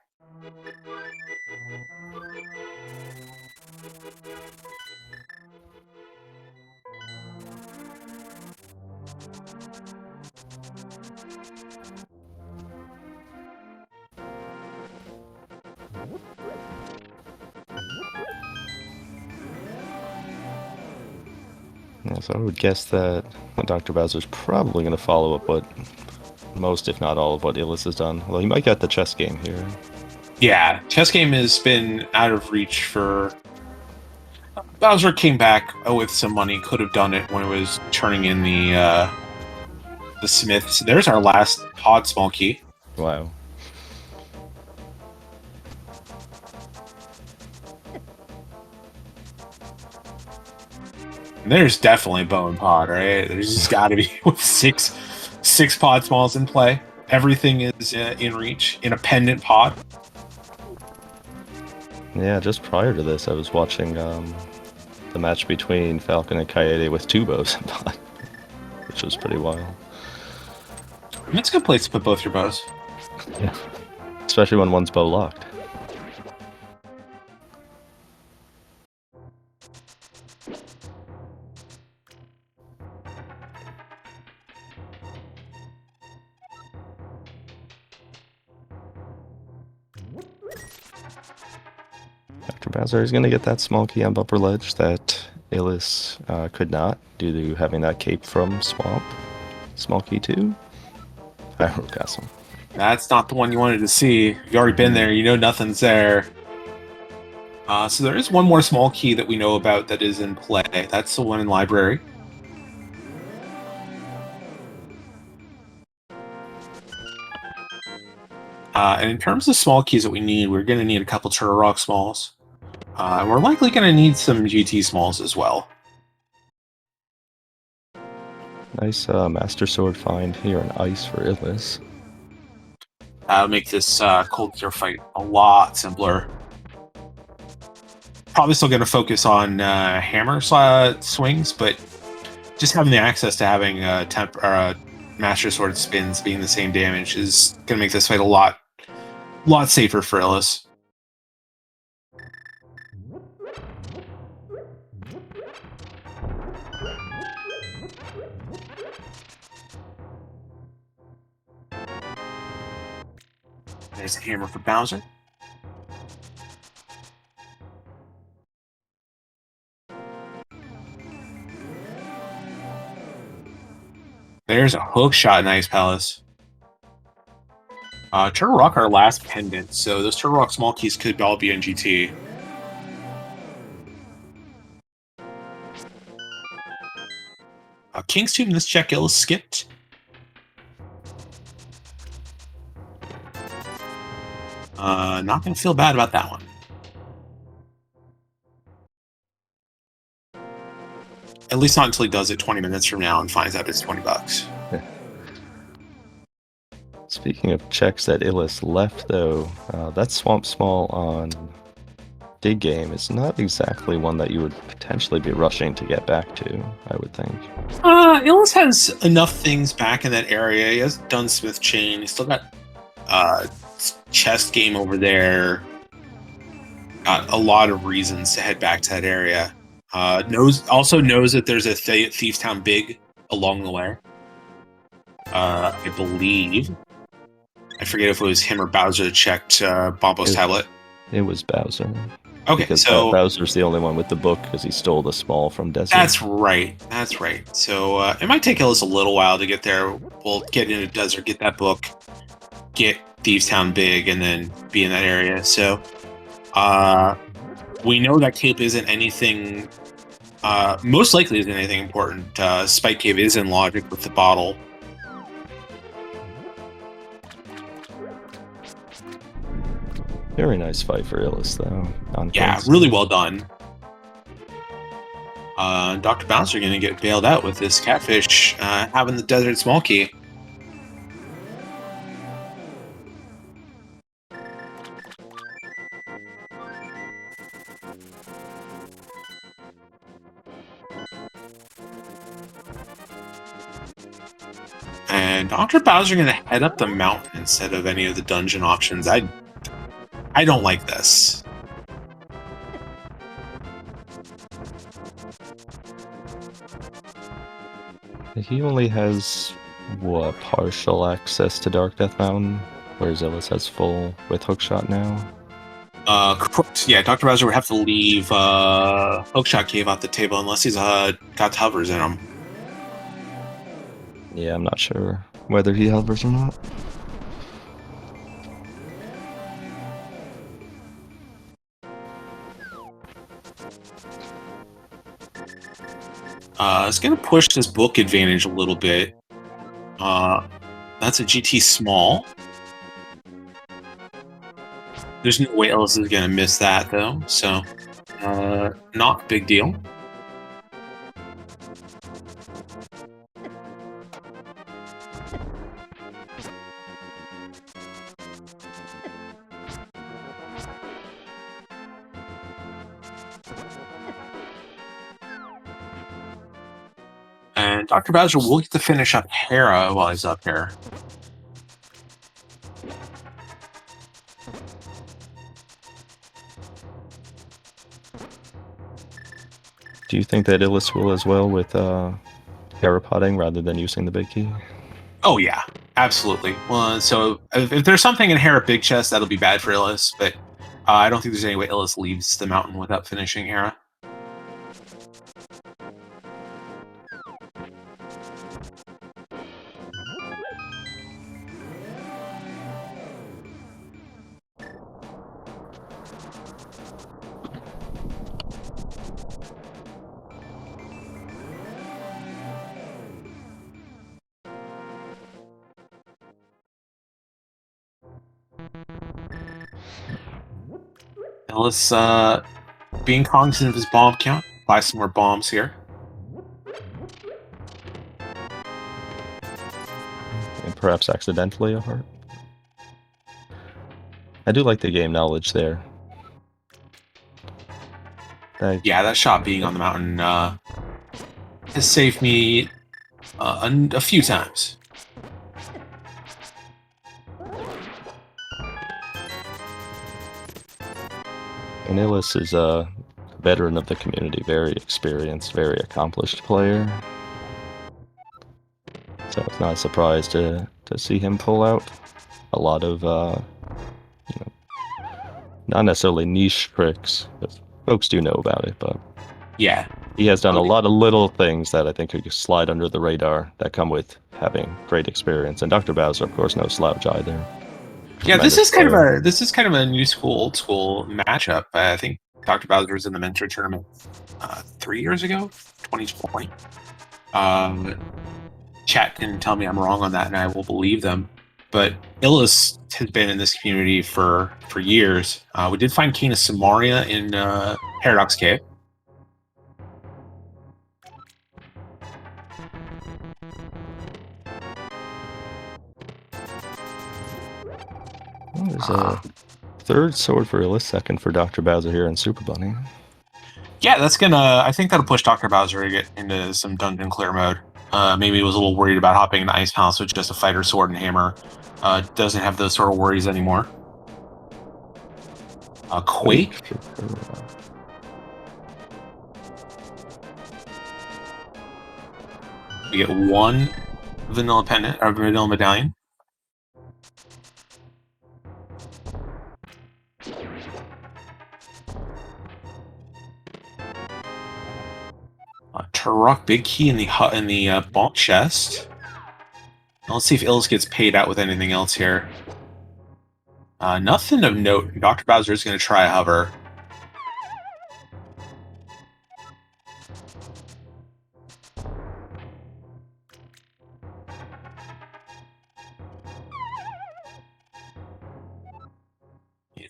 Yeah, so I would guess that Dr. Bowser's probably going to follow up what most, if not all, of what Illus has done. Well, he might get the chess game here. Yeah, chess game has been out of reach for... Bowser came back with some money, could have done it when it was turning in the Smiths. There's our last pod small key. Wow. There's definitely bone pod, right? There's just got to be with six pod smalls in play. Everything is in reach in a pendant pod. Yeah, just prior to this, I was watching the match between Falcon and Coyote with 2 bows in pod, which was pretty wild. That's a good place to put both your bows. Yeah, especially when one's bow locked. Dr. Bowser is going to get that small key on Bumper Ledge that Illus could not, due to having that cape from Swamp. Small key 2. Hyrule Castle. That's not the one you wanted to see. You've already been there. You know nothing's there. So there is one more small key that we know about that is in play. That's the one in Library. And in terms of small keys that we need, we're going to need a couple Turtle Rock smalls. And we're likely going to need some GT smalls as well. Nice Master Sword find here in Ice for Illus. That'll make this Cold Cure fight a lot simpler. Probably still going to focus on hammer swings, but just having the access to having Master Sword spins being the same damage is going to make this fight a lot safer for Illus. There's a hammer for Bowser. There's a hook shot in Ice Palace. Turtle Rock, our last pendant, so those Turtle Rock small keys could all be in GT. King's Tomb, this check Illus skipped. Not going to feel bad about that one. At least not until he does it 20 minutes from now and finds out it's $20. Speaking of checks that Illus left, though, that Swamp Small on Dig Game is not exactly one that you would potentially be rushing to get back to, I would think. Illus has enough things back in that area. He has Dunsmith Chain. He's still got Chest Game over there. Got a lot of reasons to head back to that area. Also knows that there's a Thieves Town Big along the way. I believe. I forget if it was him or Bowser that checked Bombo's tablet. It was Bowser. Okay, because so Bowser's the only one with the book because he stole the small from Desert. That's right. That's right. So it might take Illus a little while to get there. We'll get into Desert, get that book, get Thieves Town Big, and then be in that area. So we know that cape isn't anything. Most likely isn't anything important. Spike Cave is in Logic with the bottle. Very nice fight for Illus, though. On Yeah, points. really well done. Dr. Bouncer going to get bailed out with this catfish having the desert small key. And Dr. Bowser going to head up the mountain instead of any of the dungeon options. I don't like this. He only has, what, partial access to Dark Death Mountain, whereas Illus has full with Hookshot now. Correct. Yeah, Dr. Bowser would have to leave Hookshot Cave off the table unless he's got hovers in him. Yeah, I'm not sure whether he hovers or not. It's going to push this book advantage a little bit. That's a GT small. There's no way Illus is going to miss that, though, so not a big deal. And Dr. Bowser will get to finish up Hera while he's up here. Do you think that Illus will as well with parapotting rather than using the big key? Oh, yeah, absolutely. Well, so if there's something in Hera Big Chest, that'll be bad for Illus, but I don't think there's any way Illus leaves the mountain without finishing Hera. Illus being cognizant of his bomb count, buy some more bombs here. And perhaps accidentally a heart. I do like the game knowledge there. Yeah, that shot being on the mountain has saved me a few times. And Illus is a veteran of the community, very experienced, very accomplished player. So it's not a surprise to see him pull out a lot of, you know, not necessarily niche tricks, because folks do know about it, but Yeah. he has done a lot of little things that I think could slide under the radar that come with having great experience. And Dr. Bowser, of course, no slouch either. Yeah, this is kind of a new school, old school matchup. I think Dr. Bowser was in the mentor tournament 3 years ago, 2020. Chat didn't tell me I'm wrong on that, and I will believe them. But Illus has been in this community for years. We did find King of Samaria in Paradox Cave. Well, there's a third sword for Illus, second for Dr. Bowser here in Super Bunny. Yeah, I think that'll push Dr. Bowser to get into some dungeon clear mode. Maybe he was a little worried about hopping into Ice Palace with just a fighter, sword, and hammer. Doesn't have those sort of worries anymore. Quake. We get one vanilla pendant, or vanilla medallion. Turok big key in the bomb chest. Now let's see if Illus gets paid out with anything else here. Nothing of note. Dr. Bowser is going to try a hover.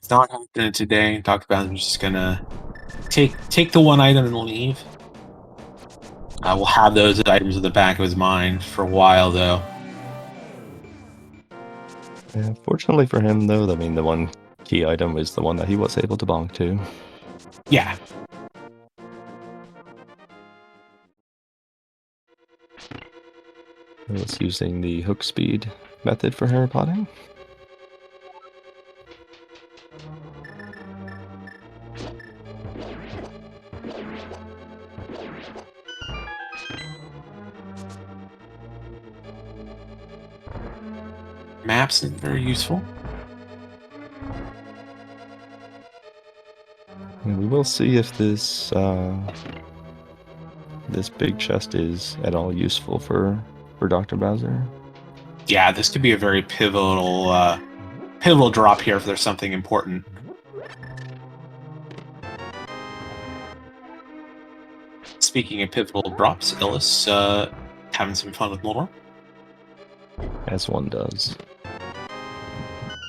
Not happening today. Dr. Bowser's just gonna take the one item and leave. We'll have those items in the back of his mind for a while, though. Yeah, fortunately for him, though, I mean, the one key item was the one that he was able to bonk to. Yeah. He was using the hook speed method for hammer potting. Maps is very useful. And we will see if this this big chest is at all useful for Dr. Bowser. Yeah, this could be a very pivotal drop here if there's something important. Speaking of pivotal drops, Illus having some fun with Moldor. As one does.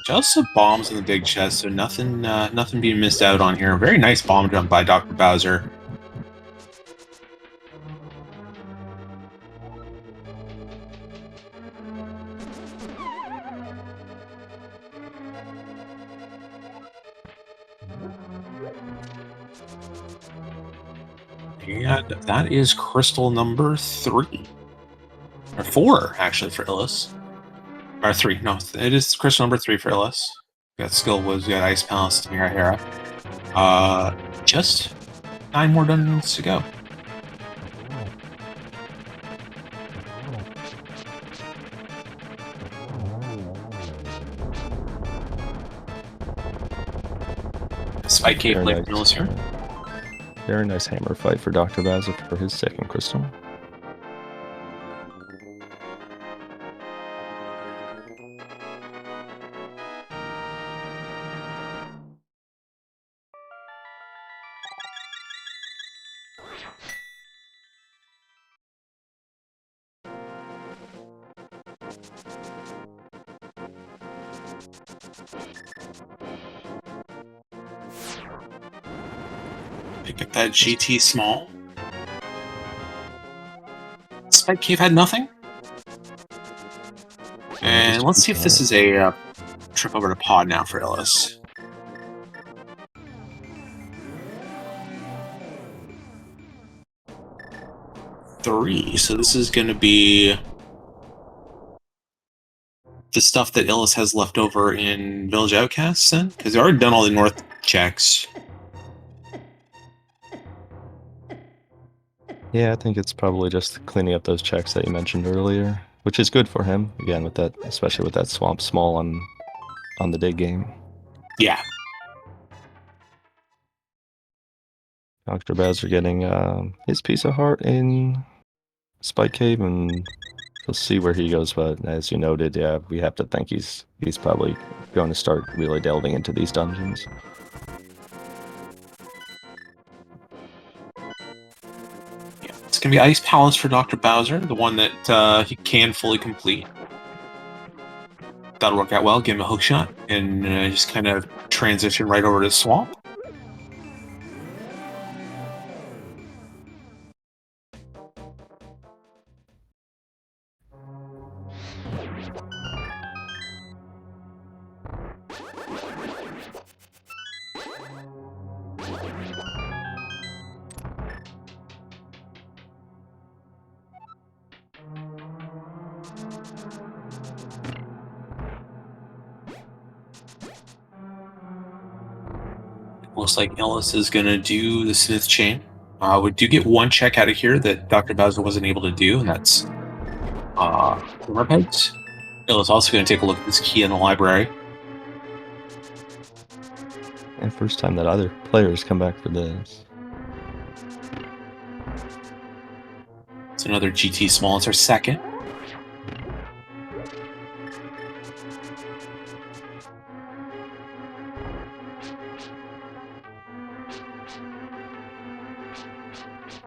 Just some bombs in the big chest, so nothing being missed out on here. Very nice bomb jump by Dr. Bowser. And that is crystal number 3. Or 4, actually, for Illus. Or 3, no, it is crystal number 3 for Illus. We got Skill Woods, we got Ice Palace, Tamira Hera. Just 9 more dungeons to go. Spike Cave Lake for Illus here. Very nice hammer fight for Dr. Bowser for his second crystal. Get that GT small. Spike Cave had nothing. And let's see if this is a trip over to Pod now for Illus. Three. So this is going to be the stuff that Illus has left over in Village Outcasts, then? Because they've already done all the north checks. Yeah, I think it's probably just cleaning up those checks that you mentioned earlier, which is good for him, again, with that, especially with that swamp small on the dig game. Yeah. Dr. Bowser getting his piece of heart in Spike Cave, and we'll see where he goes, but as you noted, yeah, we have to think he's probably going to start really delving into these dungeons. It's going to be Ice Palace for Dr. Bowser, the one that he can fully complete. That'll work out well, give him a hook shot, and just kind of transition right over to Swamp. Looks like Illus is going to do the Smith Chain. We do get one check out of here that Dr. Bowser wasn't able to do, and that's Rubheads. Illus also going to take a look at this key in the library. And first time that other players come back for this. It's another GT small. It's our second.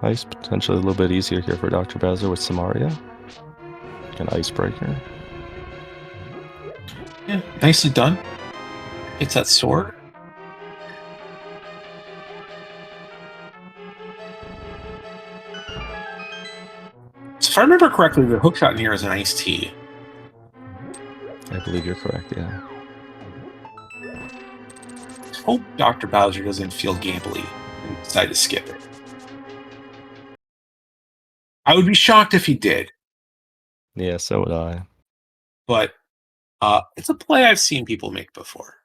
Ice potentially a little bit easier here for Dr. Bowser with Samaria. An Icebreaker. Yeah, nicely done. It's that sword. I remember correctly, the hookshot in here is an iced tea. I believe you're correct, yeah. Hope Dr. Bowser doesn't feel gambly and decide to skip it. I would be shocked if he did, Yeah, so would I. but it's a play I've seen people make before.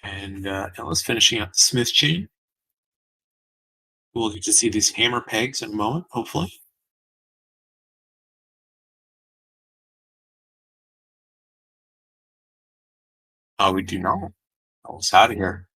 And Illus finishing up the Smith chain. We'll get to see these hammer pegs in a moment, hopefully. Oh, we do not. Illus out of here.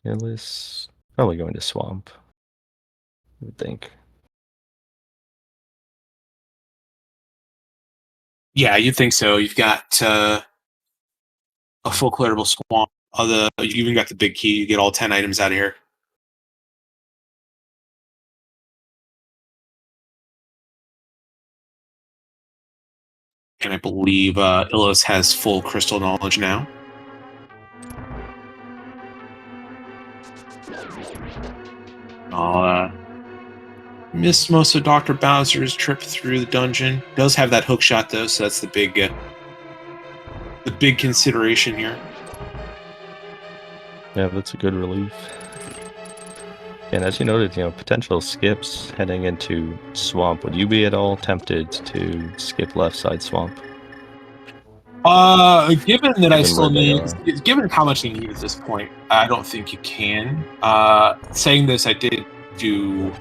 Illus probably going to swamp, I would think. Yeah, you'd think so. You've got a full clearable swamp. You even got the big key. You get all 10 items out of here. And I believe Illus has full crystal knowledge now. I'll miss most of Dr. Bowser's trip through the dungeon. Does have that hook shot though, so that's the big consideration here. Yeah, that's a good relief. And as you noted, potential skips heading into swamp. Would you be at all tempted to skip left side swamp? Given that I still need, where given how much you need at this point, I don't think you can. Saying this, I did do.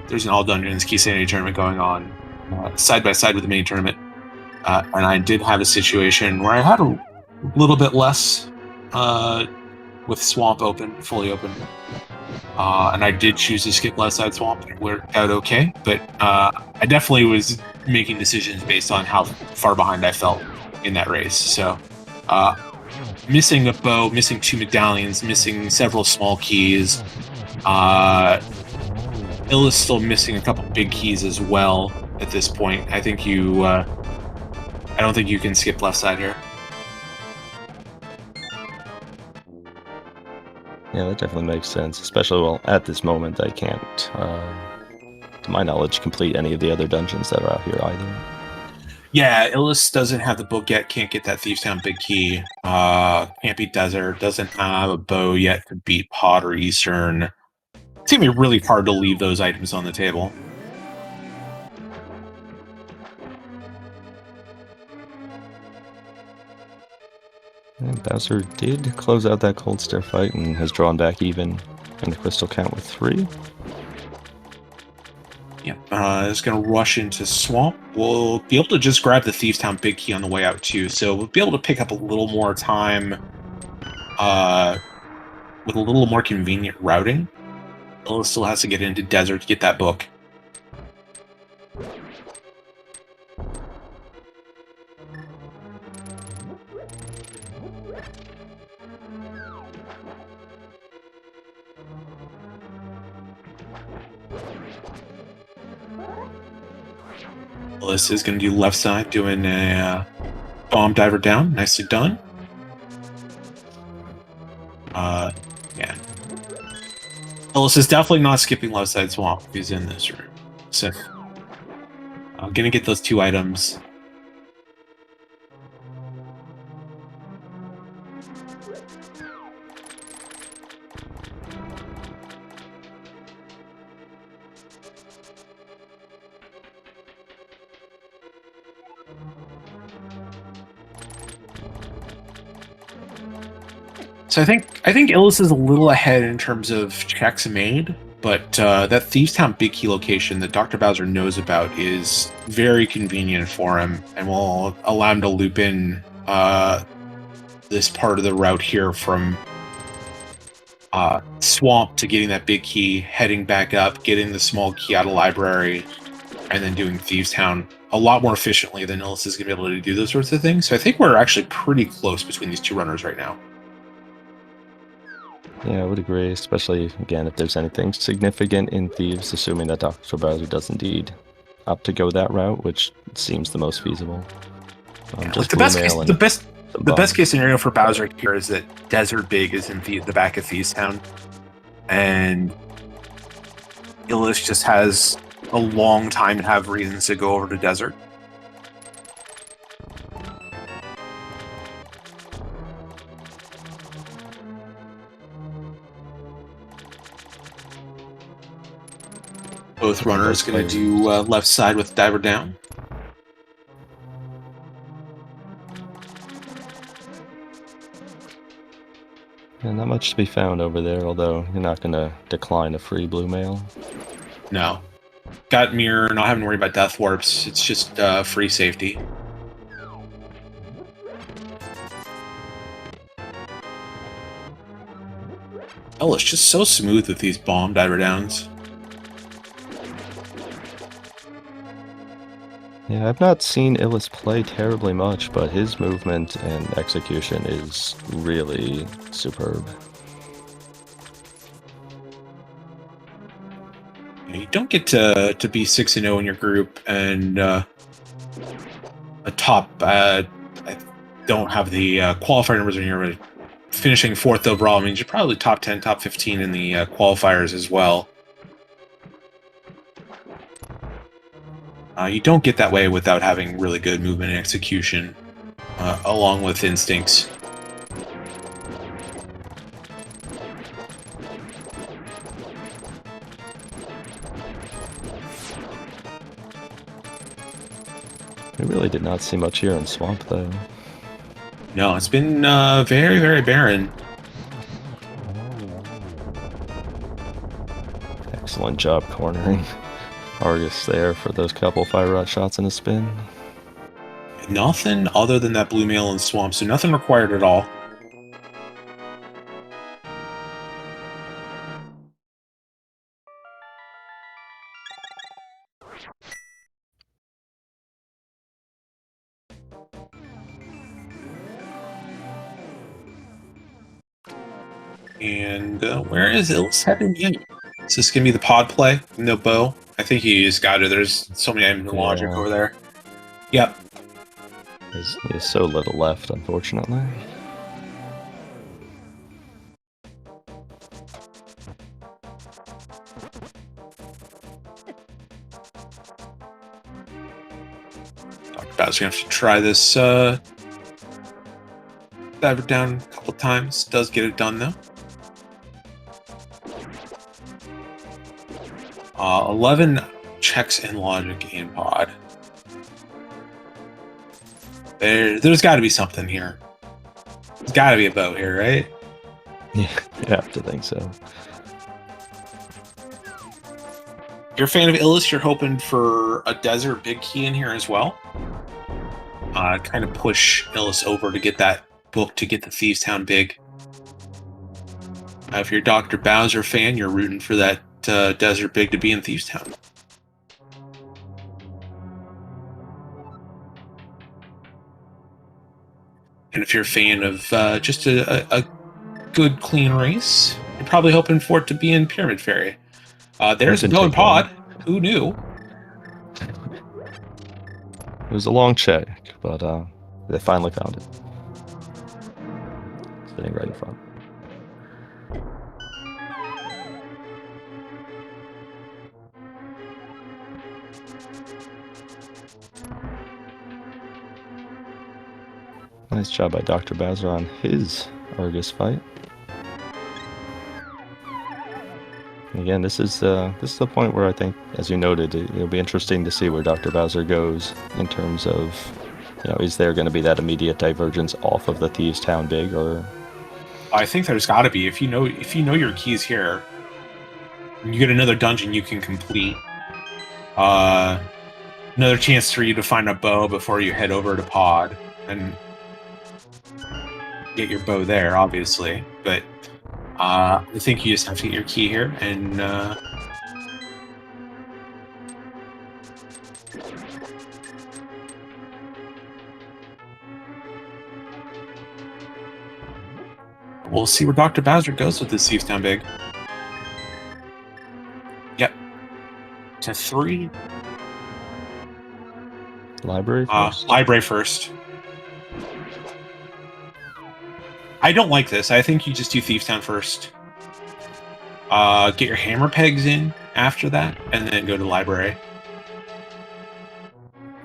There's an all dungeons key sanity tournament going on side by side with the main tournament, and I did have a situation where I had a little bit less with swamp fully open, and I did choose to skip left side swamp. It worked out okay, but I definitely was making decisions based on how far behind I felt in that race. So missing a bow, missing 2 medallions, missing several small keys. Illus still missing a couple big keys as well at this point. I think I don't think you can skip left side here. Yeah, that definitely makes sense. Especially, well, at this moment, I can't, to my knowledge, complete any of the other dungeons that are out here either. Yeah, Illus doesn't have the book yet, can't get that Thieves Town big key. Can't beat Desert, doesn't have a bow yet to beat Pod or Eastern. It's gonna be really hard to leave those items on the table. And Bowser did close out that Cold Stare fight and has drawn back even in the crystal count with 3. Yeah, it's going to rush into Swamp. We'll be able to just grab the Thieves Town big key on the way out too, so we'll be able to pick up a little more time with a little more convenient routing. Illus still has to get into Desert to get that book. Illus is going to do left side, doing a bomb diver down. Nicely done. Yeah. Illus is definitely not skipping left side swamp if he's in this room. So, I'm going to get those 2 items. So I think Illus is a little ahead in terms of checks made, but that Thieves Town big key location that Dr. Bowser knows about is very convenient for him, and will allow him to loop in this part of the route here from swamp to getting that big key, heading back up, getting the small key out of library, and then doing Thieves Town a lot more efficiently than Illus is going to be able to do those sorts of things. So I think we're actually pretty close between these two runners right now. Yeah, I would agree, especially, again, if there's anything significant in Thieves, assuming that Dr. Bowser does indeed opt to go that route, which seems the most feasible. Yeah, just like the best case scenario for Bowser here is that Desert Big is in the back of Thieves Town, and Illus just has a long time to have reasons to go over to Desert. Both runners going to do left side with Diver Down. Yeah, not much to be found over there, although you're not going to decline a free blue mail. No. Got Mirror, not having to worry about Death Warps. It's just free safety. Oh, it's just so smooth with these bomb Diver Downs. Yeah, I've not seen Illus play terribly much, but his movement and execution is really superb. You don't get to be 6-0 in your group and a top. I don't have the qualifier numbers when you're finishing 4th overall. I mean, you're probably top 10, top 15 in the qualifiers as well. You don't get that way without having really good movement and execution, along with instincts. We really did not see much here in Swamp, though. No, it's been very, very barren. Excellent job cornering Argus there for those couple fire rod shots and a spin. Nothing other than that blue mail and swamp, so nothing required at all. And where is Illus heading in? Is this going to be the pod play? No bow? I think he just got it. There's so many items in logic over there. Yep. There's so little left, unfortunately. Dr. Bowser's going to have to try this diver down a couple times. Does get it done, though. 11 checks in logic and pod. There's got to be something here. There's got to be a boat here, right? Yeah, you have to think so. You're a fan of Illus, you're hoping for a desert big key in here as well. Kind of push Illus over to get that book to get the Thieves Town big. If you're a Dr. Bowser fan, you're rooting for that desert big to be in Thieves Town. And if you're a fan of just a good, clean race, you're probably hoping for it to be in Pyramid Fairy. There's a going pod. Who knew? It was a long check, but they finally found it. Sitting right in front. Nice job by Dr. Bowser on his Argus fight. Again, this is the point where I think, as you noted, it'll be interesting to see where Dr. Bowser goes in terms of, is there going to be that immediate divergence off of the Thieves Town big, or? I think there's got to be. If you know your keys here, and you get another dungeon you can complete. Another chance for you to find a bow before you head over to pod and get your bow there, obviously. But I think you just have to get your key here, and we'll see where Dr. Bowser goes with this Thieves Down Big. Yep. To 3. Library first? Library first. I don't like this. I think you just do Thieves Town first. Get your hammer pegs in after that, and then go to library.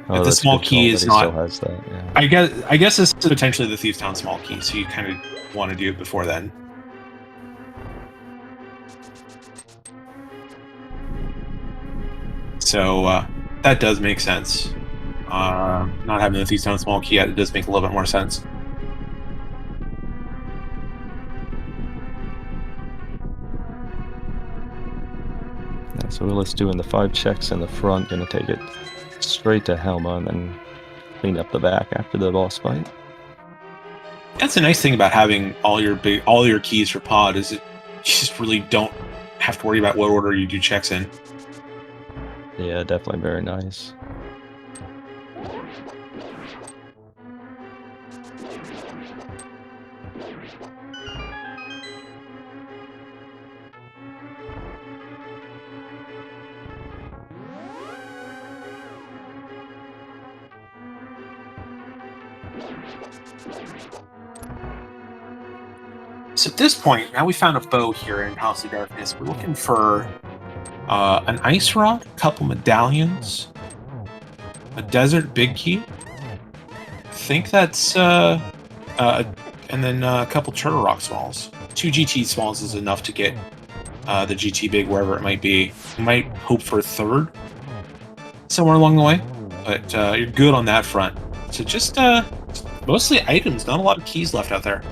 Oh, if the small key is not, still has that, yeah. I guess this is potentially the Thieves Town small key, so you kind of want to do it before then. So that does make sense. Not having the Thieves Town small key yet, it does make a little bit more sense. Yeah, so Illus doing the 5 checks in the front, gonna take it straight to Helma and then clean up the back after the boss fight. That's a nice thing about having all your keys for pod is that you just really don't have to worry about what order you do checks in. Yeah, definitely very nice. So at this point, now we found a bow here in House of Darkness. We're looking for an ice rod, a couple medallions, a desert big key. I think that's and then a couple turtle rock smalls. 2 GT smalls is enough to get the GT big wherever it might be. You might hope for a third somewhere along the way, but you're good on that front. So just mostly items, not a lot of keys left out there.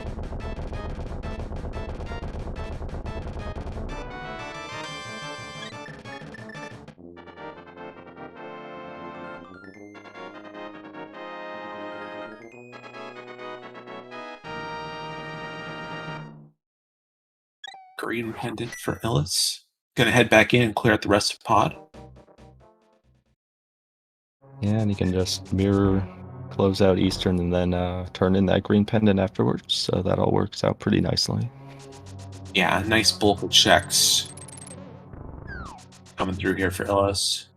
Green pendant for Illus. Gonna head back in and clear out the rest of pod. Yeah, and you can just mirror, close out Eastern, and then turn in that green pendant afterwards, so that all works out pretty nicely. Yeah, nice bulk of checks coming through here for Illus.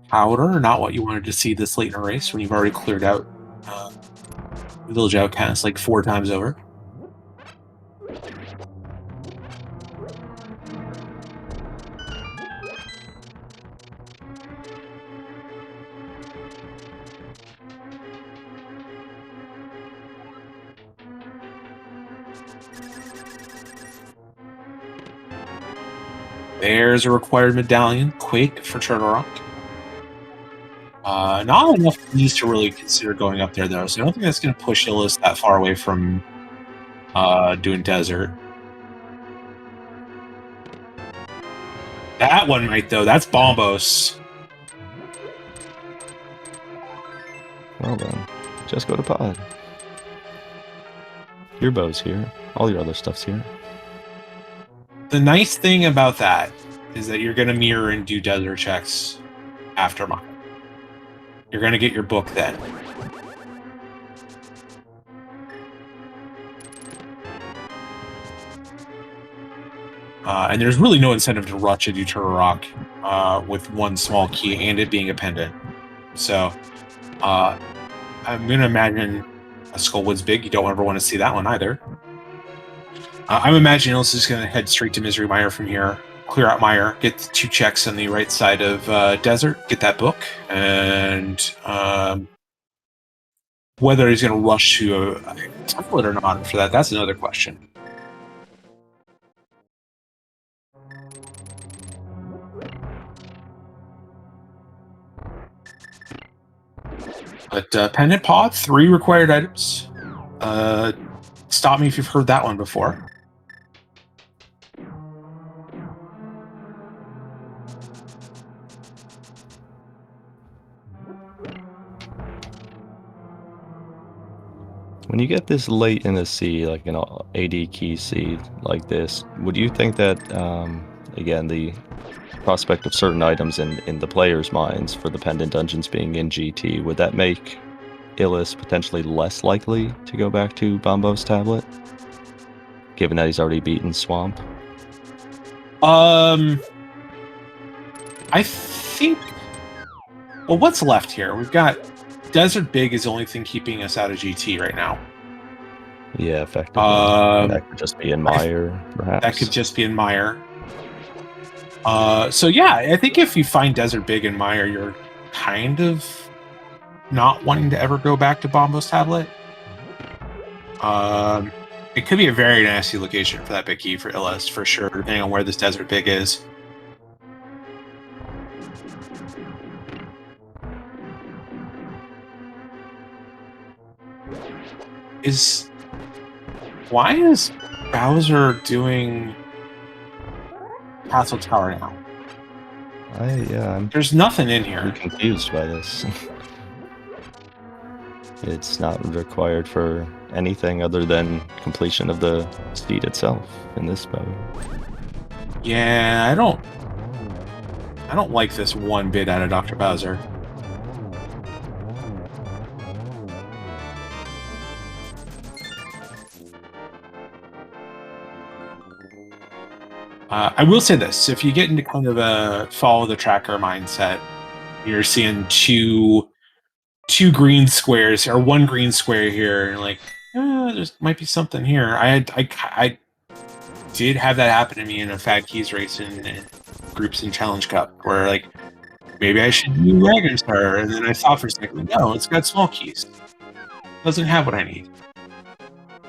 Powder, not what you wanted to see this late in a race when you've already cleared out Village Outcast like 4 times over. There's a required medallion, Quake for Turtle Rock. Not enough keys to really consider going up there, though, so I don't think that's going to push Illus that far away from doing Desert. That one might, though. That's Bombos. Well then, just go to pod. Your bow's here. All your other stuff's here. The nice thing about that is that you're going to mirror and do Desert checks after mine. You're going to get your book then. And there's really no incentive to rush a Turtle Rock with 1 small key and it being a pendant. So I'm going to imagine a Skullwood's big. You don't ever want to see that one either. I'm imagining Illus is going to head straight to Misery Mire from here, clear out Mire, get the 2 checks on the right side of Desert, get that book, and whether he's going to rush to a template or not for that, that's another question. But Pendant Pod, 3 required items. Stop me if you've heard that one before. When you get this late in the seed, like an AD key seed like this, would you think that, again, the prospect of certain items in the player's minds for the pendant dungeons being in GT, would that make Illus potentially less likely to go back to Bombo's tablet, given that he's already beaten Swamp? I think... Well, what's left here? We've got Desert Big is the only thing keeping us out of GT right now. Yeah, effectively. And that could just be in Mire, perhaps. That could just be in Mire. So yeah, I think if you find Desert Big in Mire, you're kind of not wanting to ever go back to Bombo's tablet. It could be a very nasty location for that big key for Illus, for sure, depending on where this Desert Big is. Why is Bowser doing Castle Tower now? There's nothing in here. I'm confused by this. It's not required for anything other than completion of the seed itself in this mode. Yeah, I don't like this one bit out of Dr. Bowser. I will say this: if you get into kind of a follow the tracker mindset, you're seeing two green squares or one green square here, and like, there might be something here. I did have that happen to me in a Fat Keys race in Groups and Challenge Cup, where like maybe I should do Dragon Star, and then I thought for a second, no, it's got small keys. It doesn't have what I need.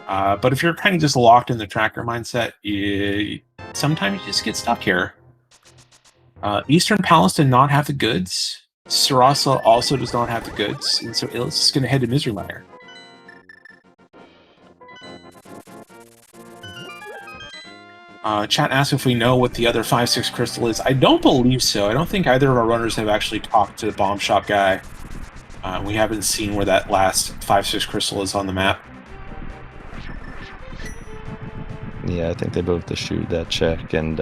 But if you're kind of just locked in the tracker mindset, sometimes you just get stuck here. Eastern Palace did not have the goods. Sarasa also does not have the goods, and so Illus is going to head to Misery Mire. Chat asks if we know what the other 5-6 crystal is. I don't believe so. I don't think either of our runners have actually talked to the bomb shop guy. We haven't seen where that last 5-6 crystal is on the map. Yeah, I think they both eschewed that check and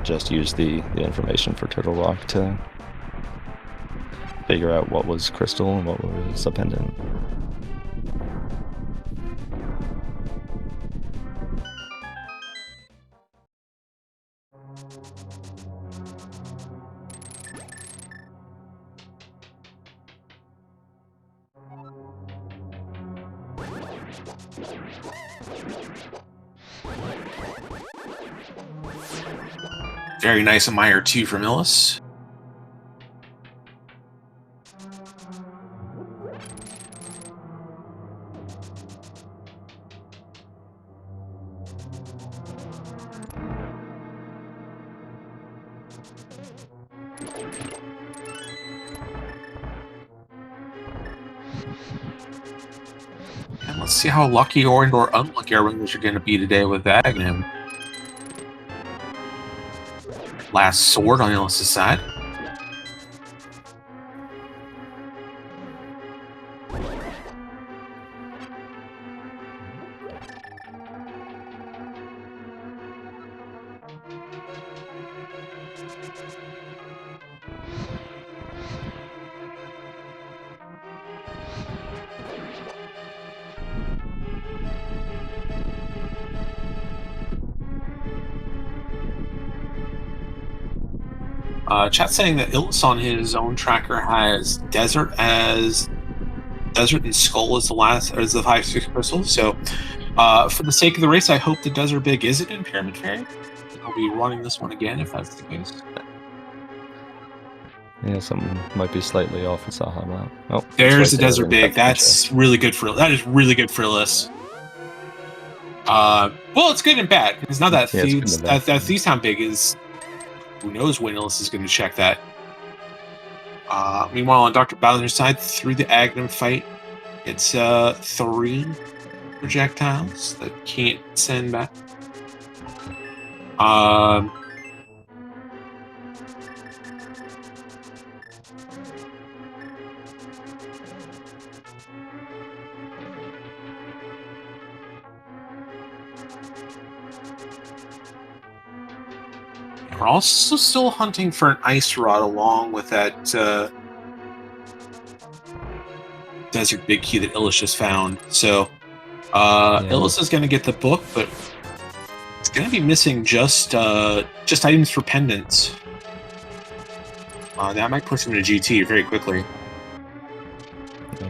just used the information for Turtle Rock to figure out what was crystal and what was a pendant. Very nice Mire 2 from Illus. And let's see how lucky or unlucky our runners are going to be today with Agnem. Last sword on Illus's side. Chat saying that Illus on his own tracker has Desert and Skull as the 5-6 crystals. So, for the sake of the race, I hope the Desert Big isn't in Pyramid Fairy. I'll be running this one again if that's the case. Yeah, something might be slightly off with Saha map. Oh, there's the Desert Big. That's really good for. That is really good for Illus. Well, it's good and bad because now that Thieves Town Big is. Who knows when Illus is going to check that. Meanwhile, on Dr. Bowser's side, through the Agnem fight, it's 3 projectiles that can't send back. We're also still hunting for an ice rod along with that desert big key that Illus just found. So Illus is going to get the book, but it's going to be missing just items for pendants. That might push him to GT very quickly.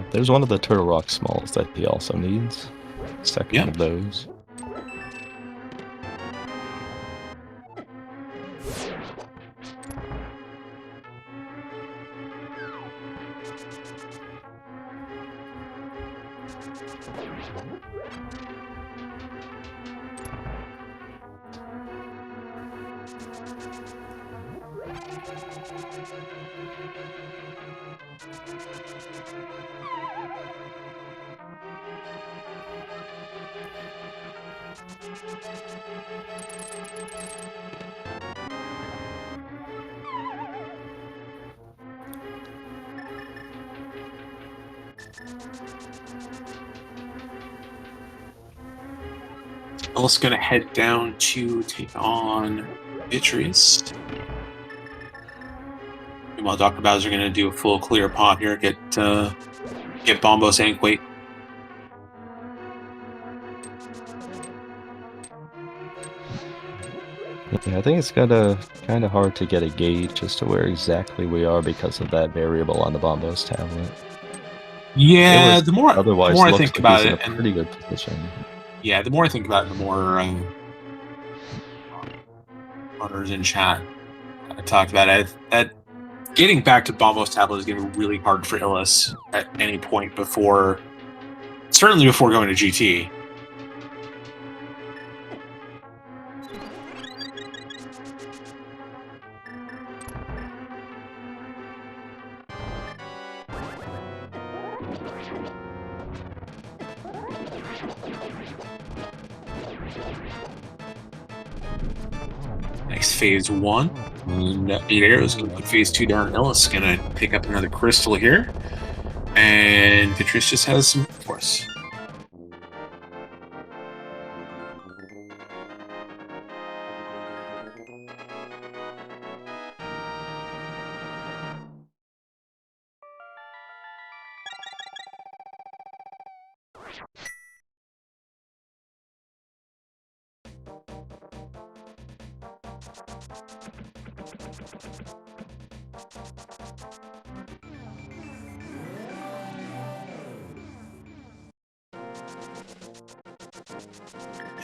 There's one of the Turtle Rock Smalls that he also needs. Second of those. Illus going to head down to take on Beatrice. Meanwhile, Dr. Bowser going to do a full clear pot here, get Bombos Ankweight. Yeah, I think it's kind of hard to get a gauge as to where exactly we are because of that variable on the Bombos tablet. Yeah, the more I think about it, in a pretty good position. Yeah, the more I think about it, the more runners in chat talked about it. That getting back to Bombos tablet is going to be really hard for Illus at any point certainly before going to GT. Nice phase 1. And 8 arrows going to put phase 2 down. Illus going to pick up another crystal here. And Beatrice just has some force.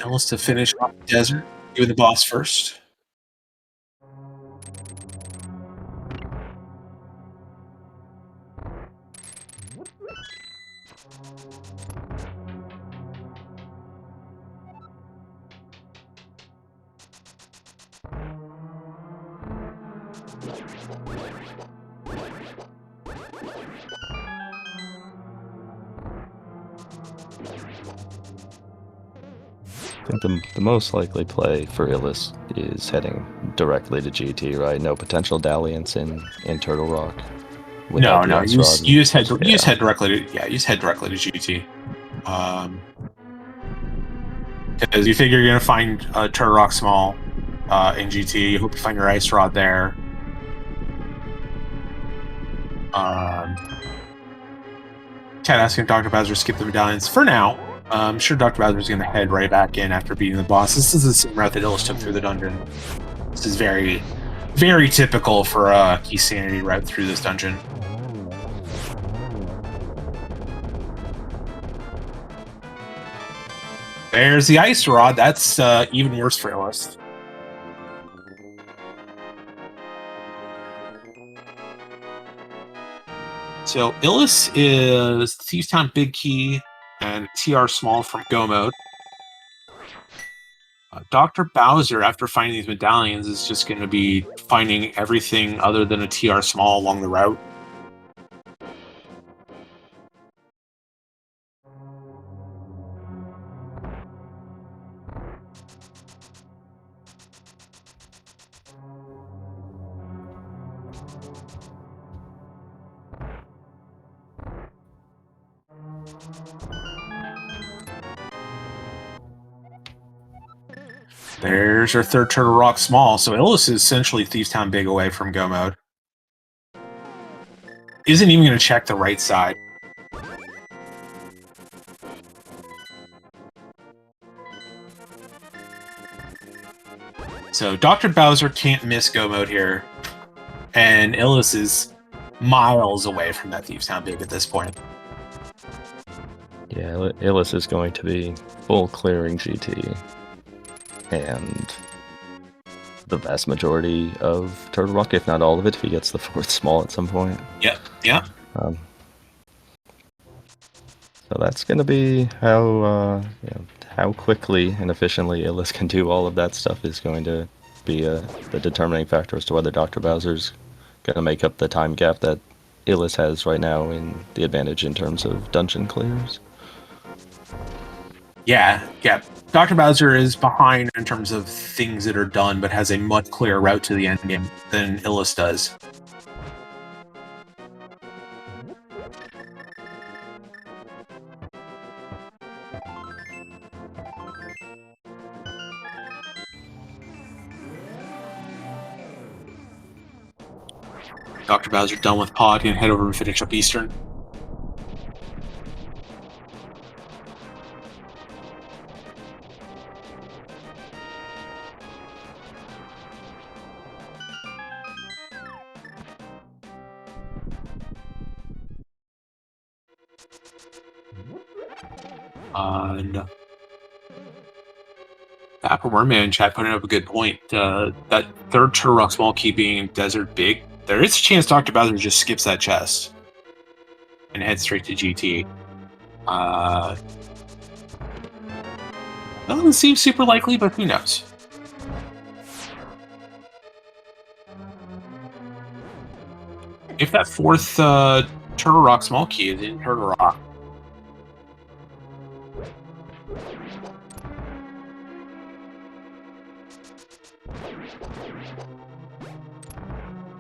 Illus to finish off the desert, doing the boss first. I think the most likely play for Illus is heading directly to GT, right? No potential dalliance in Turtle Rock. No. You just head directly to GT. Because you figure you're gonna find Turtle Rock Small in GT. You hope you find your ice rod there. Cat asking Dr. Bowser to skip the medallions for now. I'm sure Dr. Bowser is going to head right back in after beating the boss. This is the same route that Illus took through the dungeon. This is very, very typical for a Key Sanity route through this dungeon. There's the ice rod. That's even worse for Illus. So Illus is Thieves Town Big Key and TR Small from Go Mode. Dr. Bowser, after finding these medallions, is just going to be finding everything other than a TR Small along the route. There's our third Turtle Rock Small. So Illus is essentially Thieves Town Big away from go mode. Isn't even going to check the right side. So Dr. Bowser can't miss go mode here. And Illus is miles away from that Thieves Town Big at this point. Yeah, Illus is going to be full clearing GT. And the vast majority of Turtle Rock, if not all of it, if he gets the fourth small at some point. Yep, yeah. So that's going to be how how quickly and efficiently Illus can do all of that stuff is going to be the determining factor as to whether Dr. Bowser's going to make up the time gap that Illus has right now in the advantage in terms of dungeon clears. Yeah. Dr. Bowser is behind in terms of things that are done, but has a much clearer route to the end game than Illus does. Dr. Bowser done with Pod and head over and finish up Eastern. And Apple Merman in chat putting up a good point. That third Turtle Rock Small keeping Desert Big, there is a chance Dr. Bowser just skips that chest and heads straight to GT. Doesn't seem super likely, but who knows? If that fourth Turtle Rock Small key is in Turtle Rock,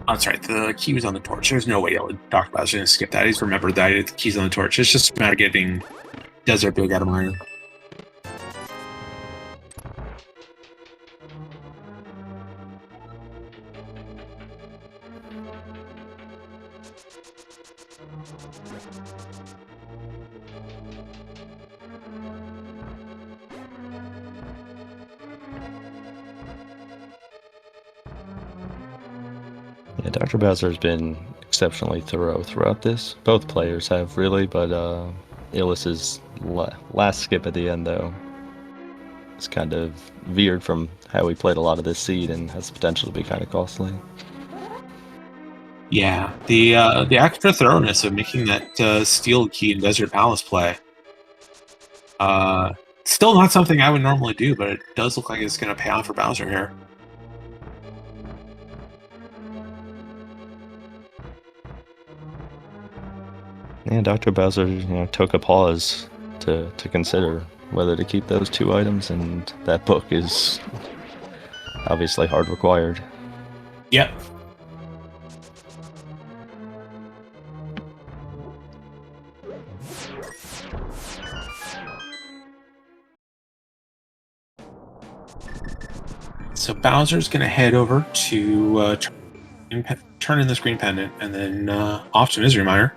oh, that's right. The key was on the torch. There's no way Dr. Bowser's going to skip that. He's remembered that the key's on the torch. It's just a matter of getting Desert Big out of mind. Yeah, Dr. Bowser's been exceptionally thorough throughout this. Both players have, really, but Illus's last skip at the end, though, is kind of veered from how he played a lot of this seed and has the potential to be kind of costly. Yeah, the extra thoroughness of making that steel key in Desert Palace play. Still not something I would normally do, but it does look like it's going to pay off for Bowser here. And Dr. Bowser, took a pause to consider whether to keep those two items, and that book is obviously hard required. Yep. So Bowser's going to head over to turn in this green pendant, and then off to Misery Miner.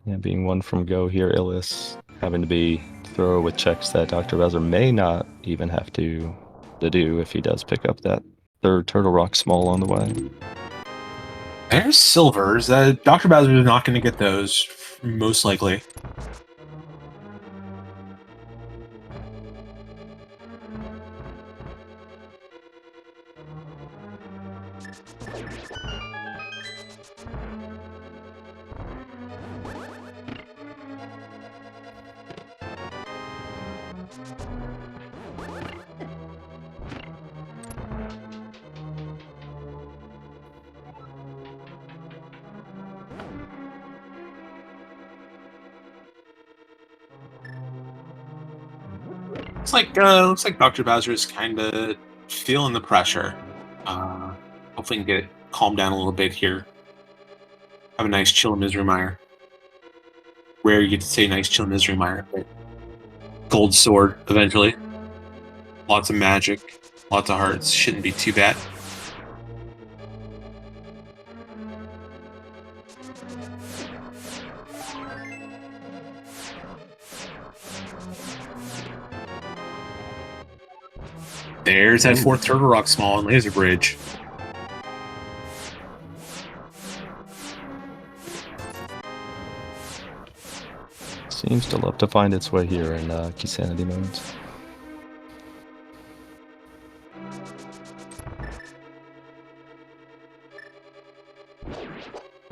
Yeah, being one from go here, Illus having to be thorough with checks that Dr. Bowser may not even have to do if he does pick up that third Turtle Rock Small on the way. There's silvers. Dr. Bowser is not going to get those, most likely. Looks like Dr. Bowser is kind of feeling the pressure. Hopefully, can get it calmed down a little bit here. Have a nice chill misery mire. Rare you get to say nice chill misery mire, but gold sword eventually. Lots of magic, lots of hearts. Shouldn't be too bad. There's that fourth Turtle Rock Small and Laser Bridge. Seems to love to find its way here in Key Sanity modes.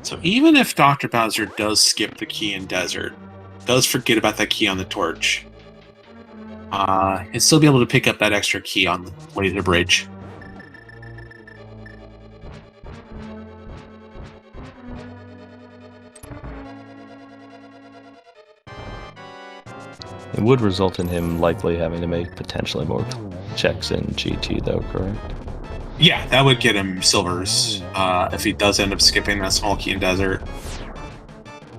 So even if Dr. Bowser does skip the key in Desert, does forget about that key on the torch, he'll still be able to pick up that extra key on the Laser Bridge. It would result in him likely having to make potentially more checks in GT though, correct? Yeah, that would get him silvers if he does end up skipping that small key in Desert.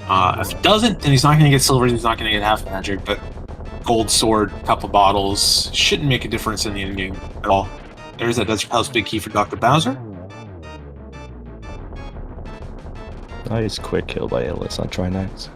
If he doesn't, then he's not going to get silvers, he's not going to get half magic, but gold sword, couple bottles, shouldn't make a difference in the endgame at all. There's that Desert Palace big key for Dr. Bowser. Nice quick kill by Illus on Trinax.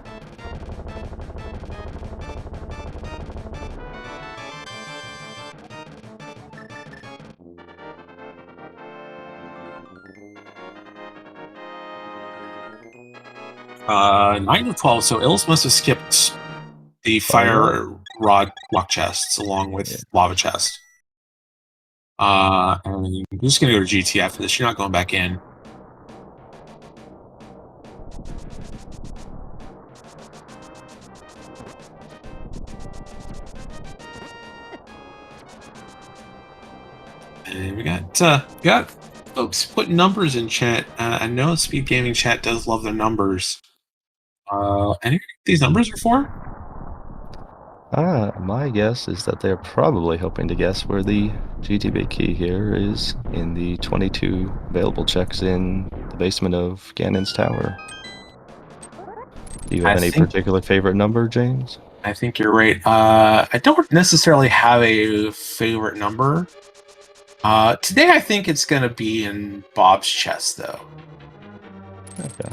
Nine of 12, so Illus must have skipped the fire rod block chests along with lava chest. And you're just gonna go to GT after this. You're not going back in. And we got folks putting numbers in chat. I know SpeedGaming chat does love their numbers. Any these numbers are for? My guess is that they're probably hoping to guess where the GTB key here is in the 22 available checks in the basement of Ganon's Tower. Do you have any particular favorite number, James? I think you're right. I don't necessarily have a favorite number. Today I think it's going to be in Bob's chest, though. Okay.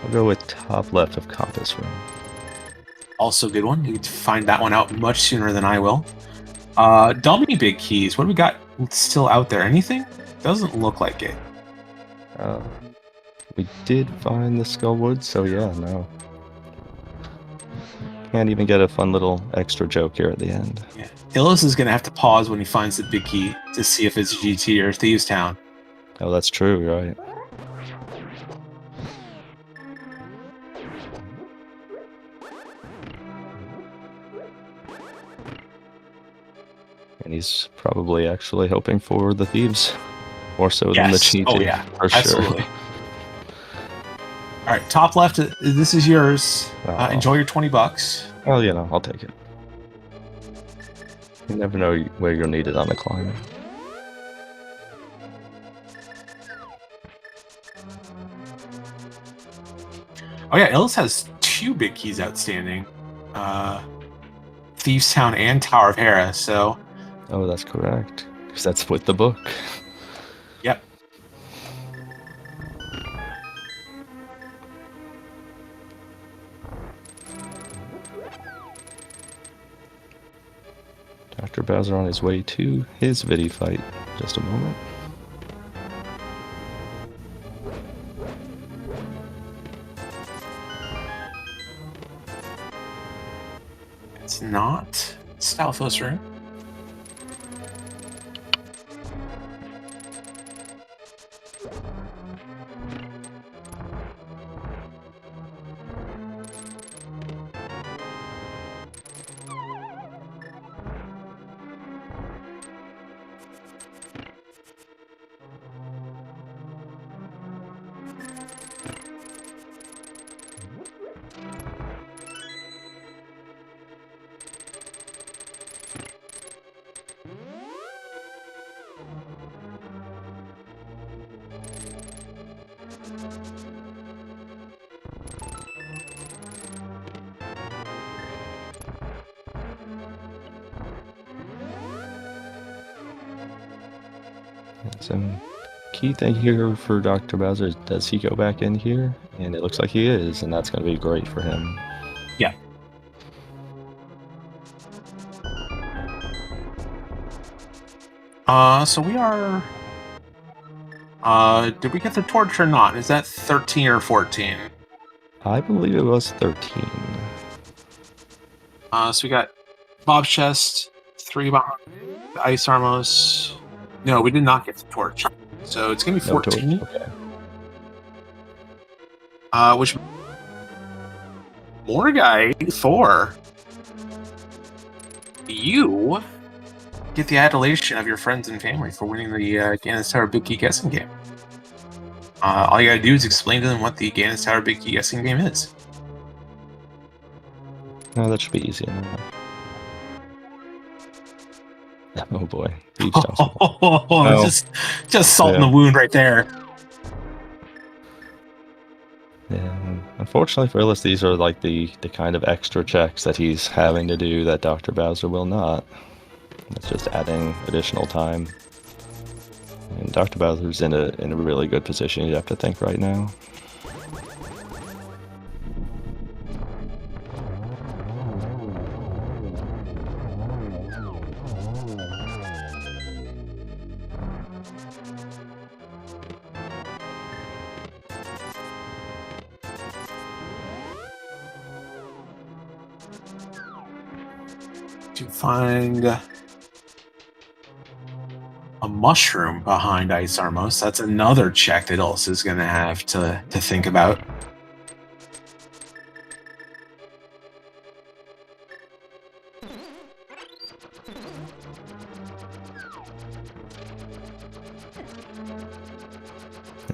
I'll go with top left of Compass Room. Also a good one. You can find that one out much sooner than I will. Dummy big keys. What do we got still out there? Anything? Doesn't look like it. We did find the Skullwood, so yeah, no. Can't even get a fun little extra joke here at the end. Yeah. Illus is going to have to pause when he finds the big key to see if it's GT or Thieves Town. Oh, that's true, right. And he's probably actually hoping for the thieves more so than the GT. Oh yeah, for absolutely. Sure. All right, top left. This is yours. Enjoy your $20. Oh, you know, I'll take it. You never know where you're needed on the climb. Oh yeah, Illus has two big keys outstanding. Thieves Town and Tower of Hera, so... Oh, that's correct. Because that's with the book. Yep. Dr. Bowser on his way to his Vidi fight. Just a moment. It's not Stalfos room. So, key thing here for Dr. Bowser is, does he go back in here? And it looks like he is, and that's going to be great for him. Yeah. So we are... did we get the torch or not? Is that 13 or 14? I believe it was 13. So we got Bob's chest, 3 behind the Ice Armos. No, we did not get the torch. So it's going to be 14. No torch? Okay. Which... Morgai, 4. You get the adulation of your friends and family for winning the Ganis Tower Big Key Guessing Game. All you gotta do is explain to them what the Ganis Tower Big Key Guessing Game is. No, that should be easy enough. Oh boy. Just salt in the wound right there. Yeah, unfortunately for Illus, these are like the kind of extra checks that he's having to do that Dr. Bowser will not. It's just adding additional time. And Dr. Bowser's in a really good position, you'd have to think, right now. To find a mushroom behind Ice Armos, that's another check that Illus is going to have to think about.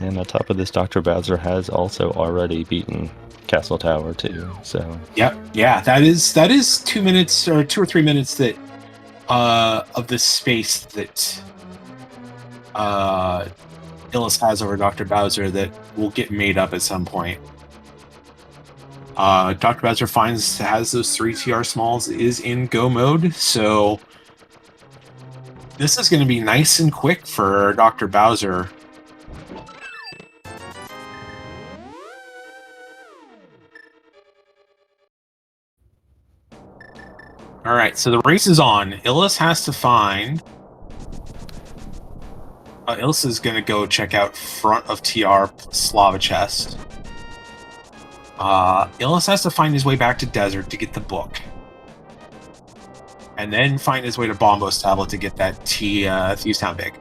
And on top of this, Dr. Bowser has also already beaten Castle Tower too, so... Yep, yeah, that is 2 minutes, or 2 or 3 minutes that, of the space that, Illus has over Dr. Bowser that will get made up at some point. Dr. Bowser has those 3 TR smalls, is in go mode, so this is going to be nice and quick for Dr. Bowser. Alright, so the race is on. Illus has to find... Illus is going to go check out front of TR Slava chest. Illus has to find his way back to Desert to get the book. And then find his way to Bombo's tablet to get that Thieves Town Big.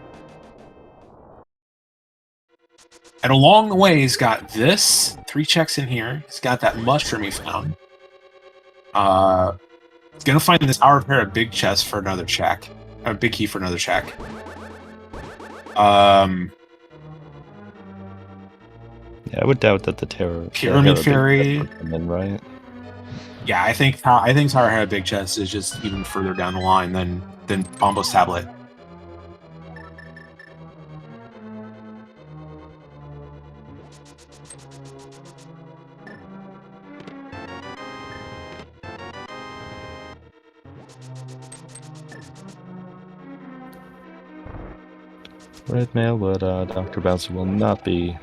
And along the way, he's got this, 3 checks in here. He's got that mushroom he found. He's gonna find this Hour Pair of Big Chest for another check. A Big Key for another check. Yeah, I would doubt that the Terror... Pyramid Fairy... right? Yeah, I think Tower Pair of Big Chest is just even further down the line than Bombo's tablet. Red mail, but Dr. Bowser will not be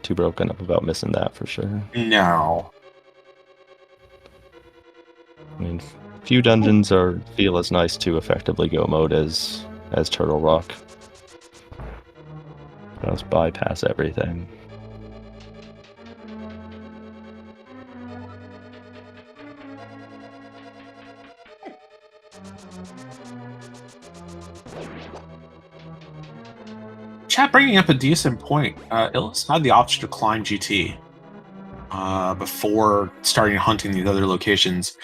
too broken up about missing that for sure. No. I mean, few dungeons feel as nice to effectively go mode as Turtle Rock. Just bypass everything. Chat bringing up a decent point. Illus had the option to climb GT before starting hunting these other locations.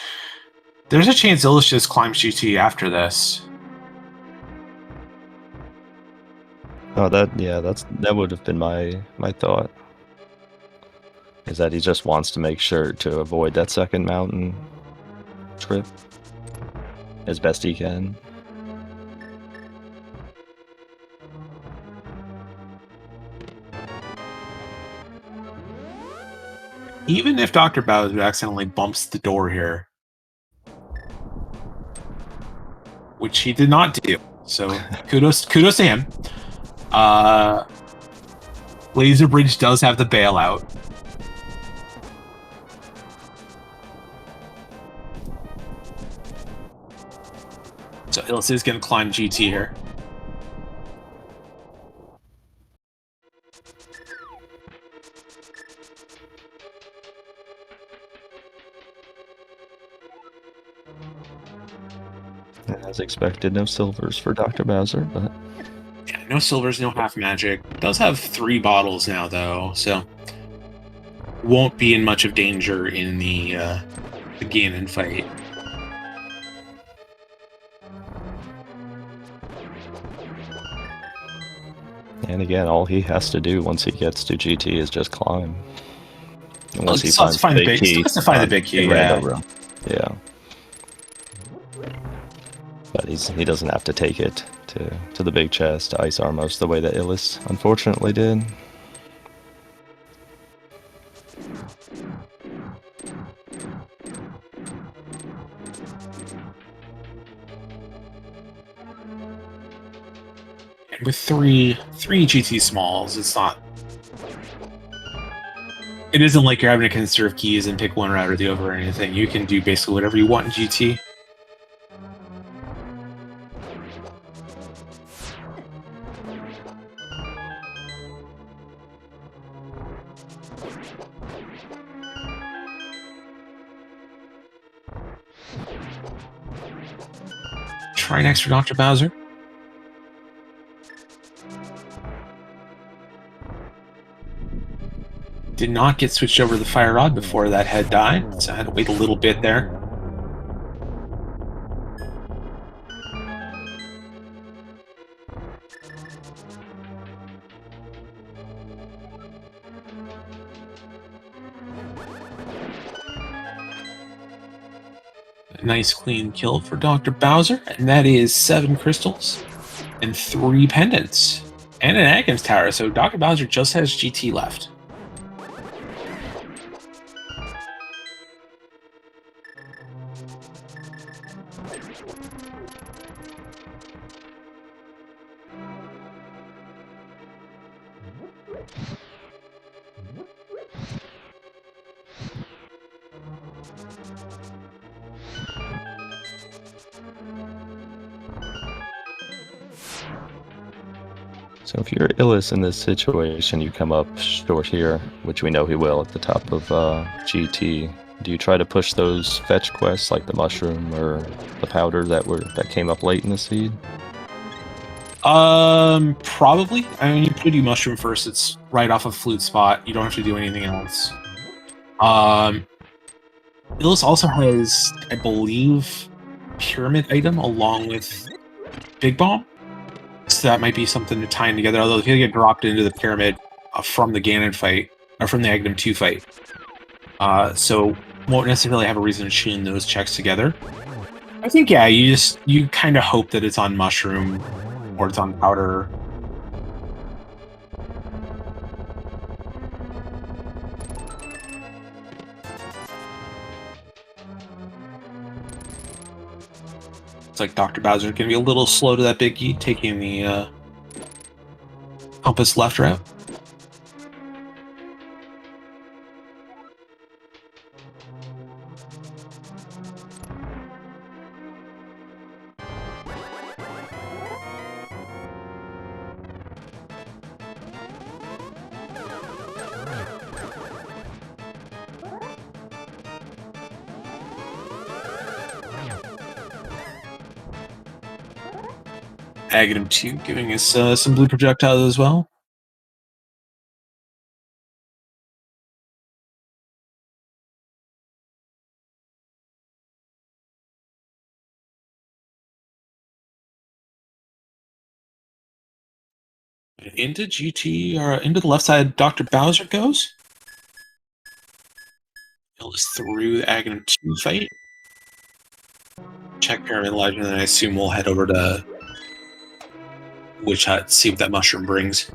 There's a chance Illus just climbs GT after this. Oh, that would have been my thought. Is that he just wants to make sure to avoid that second mountain trip as best he can. Even if Dr. Bowser accidentally bumps the door here, which he did not do, so kudos to him. Laser Bridge does have the bailout. So Illus is going to climb GT here. As expected, no silvers for Dr. Bowser, but yeah, no silvers, no half magic. Does have 3 bottles now, though, so won't be in much of danger in the Ganon fight. And again, all he has to do once he gets to GT is just climb. Unless he finds the big key. Still has to find the big key, yeah. Yeah. But he doesn't have to take it to the big chest to ice Armos the way that Illus unfortunately did. And with three GT smalls, it's not... It isn't like you're having to conserve keys and pick one route or the other or anything. You can do basically whatever you want in GT. Try next for Dr. Bowser. Did not get switched over to the Fire Rod before that head died, so I had to wait a little bit there. A nice clean kill for Dr. Bowser, and that is 7 crystals and 3 pendants and an Agham's Tower, so Dr. Bowser just has GT left. So if you're Illus in this situation, you come up short here, which we know he will at the top of GT. Do you try to push those fetch quests like the mushroom or the powder that came up late in the seed? Probably. I mean, you could do mushroom first. It's right off of Flute Spot. You don't have to do anything else. Illus also has, I believe, Pyramid item along with Big Bomb. So that might be something to tie in together. Although if you get dropped into the Pyramid from the Ganon fight, or from the Aghanim 2 fight, so won't necessarily have a reason to chain those checks together. I think, yeah, you kind of hope that it's on mushroom or it's on powder. It's like Dr. Bowser is going to be a little slow to that big key, taking the compass left route. Aghanim 2 giving us some blue projectiles as well. Into GT, or into the left side, Dr. Bowser goes. Illus through the Aghanim 2 fight. Check Pyramid Legend, and I assume we'll head over to Witch Hut, see what that mushroom brings.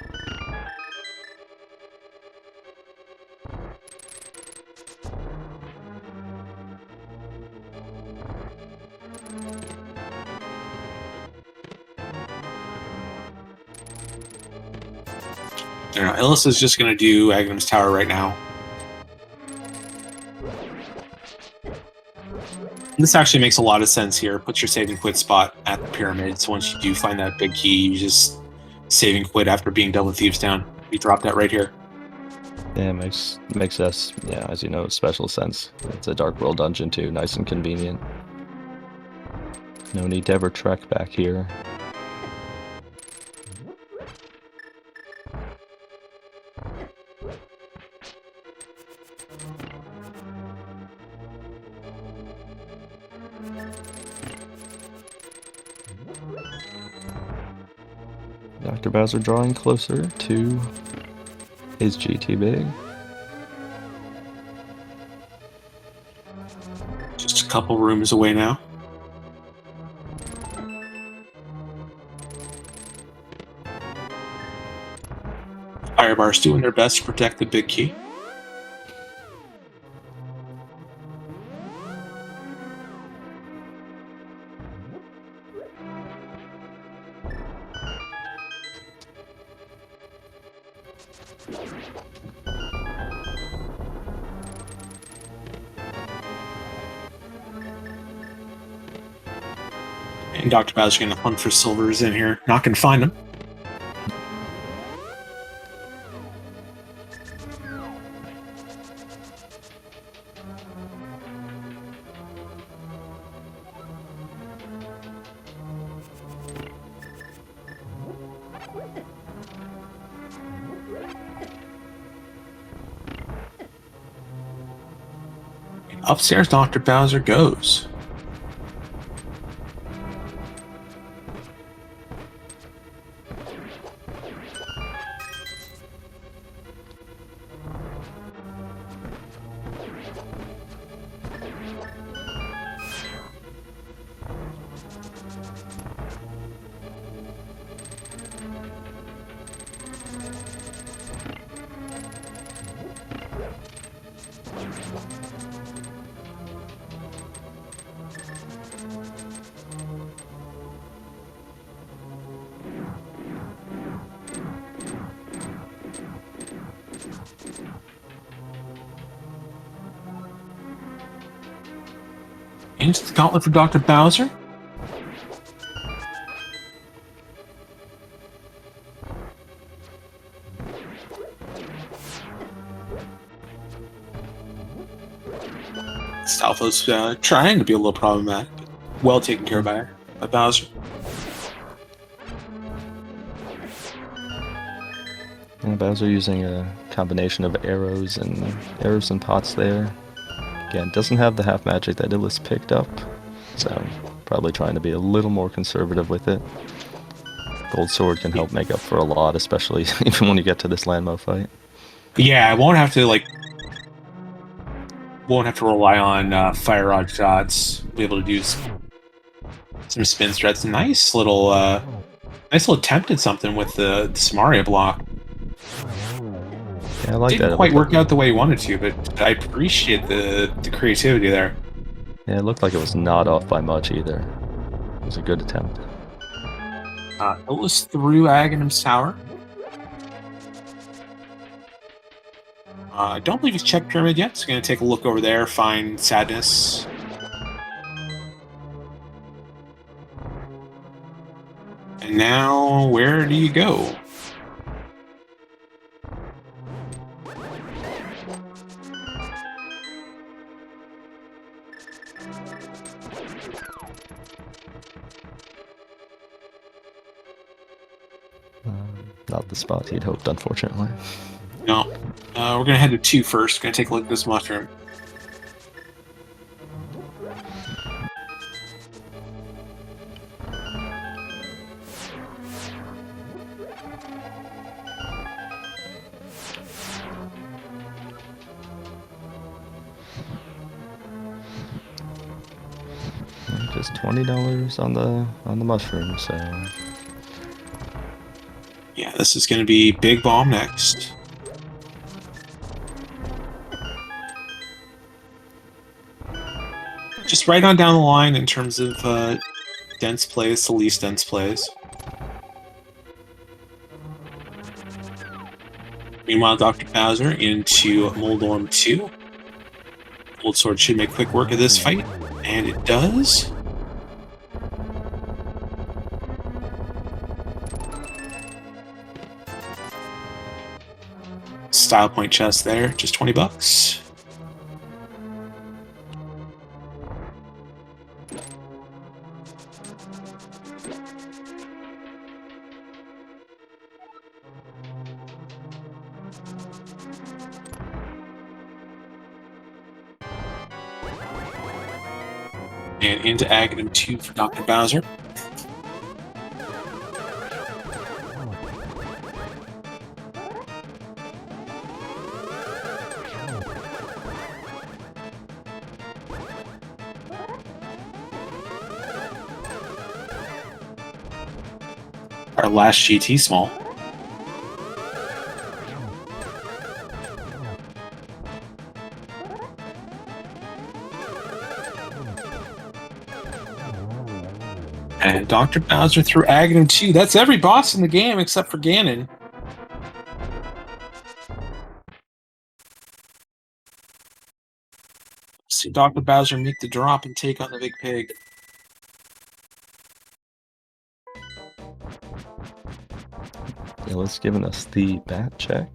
I don't know, Illus is just going to do Aghanim's Tower right now. This actually makes a lot of sense here. Put your save and quit spot at the pyramid. So once you do find that big key, you just save and quit after being double thieves down. You drop that right here. Yeah, makes us, yeah, as you know, special sense. It's a Dark World dungeon too, nice and convenient. No need to ever trek back here. Dr. Bowser drawing closer to his GT big. Just a couple rooms away now. Firebar's doing their best to protect the big key. And Dr. Bowser's going to hunt for silvers in here. Not going to find them. And upstairs, Dr. Bowser goes. Into the gauntlet for Dr. Bowser. Stalfo's trying to be a little problematic, but well taken care of by Bowser. And Bowser using a combination of arrows and pots there. Again, doesn't have the half magic that Illus picked up, so probably trying to be a little more conservative with it. Gold Sword can help make up for a lot, especially even when you get to this Landmo fight. Yeah, I won't have to rely on fire rod shots. Be able to do some spin threats. Nice little attempt at something with the Samaria block. Yeah, I like that. Didn't quite work out the way he wanted to, but I appreciate the creativity there. Yeah, it looked like it was not off by much either. It was a good attempt. Illus through Aghanim's Tower. I don't believe he's checked Pyramid yet, so going to take a look over there, find Sadness. And now, where do you go? Not the spot he'd hoped, unfortunately. No. We're going to head to 2 first. Going to take a look at this mushroom. Just $20 on the mushroom, so yeah, this is going to be Big Bomb next. Just right on down the line in terms of dense plays to least dense plays. Meanwhile, Dr. Bowser into Moldorm 2. Gold Sword should make quick work of this fight, and it does. Style point chest there, just 20 bucks. And into Aghanim 2 for Dr. Bowser. Our last GT small. And Dr. Bowser through Aghanim 2. That's every boss in the game except for Ganon. Let's see Dr. Bowser make the drop and take on the big pig. Illus giving us the bat check.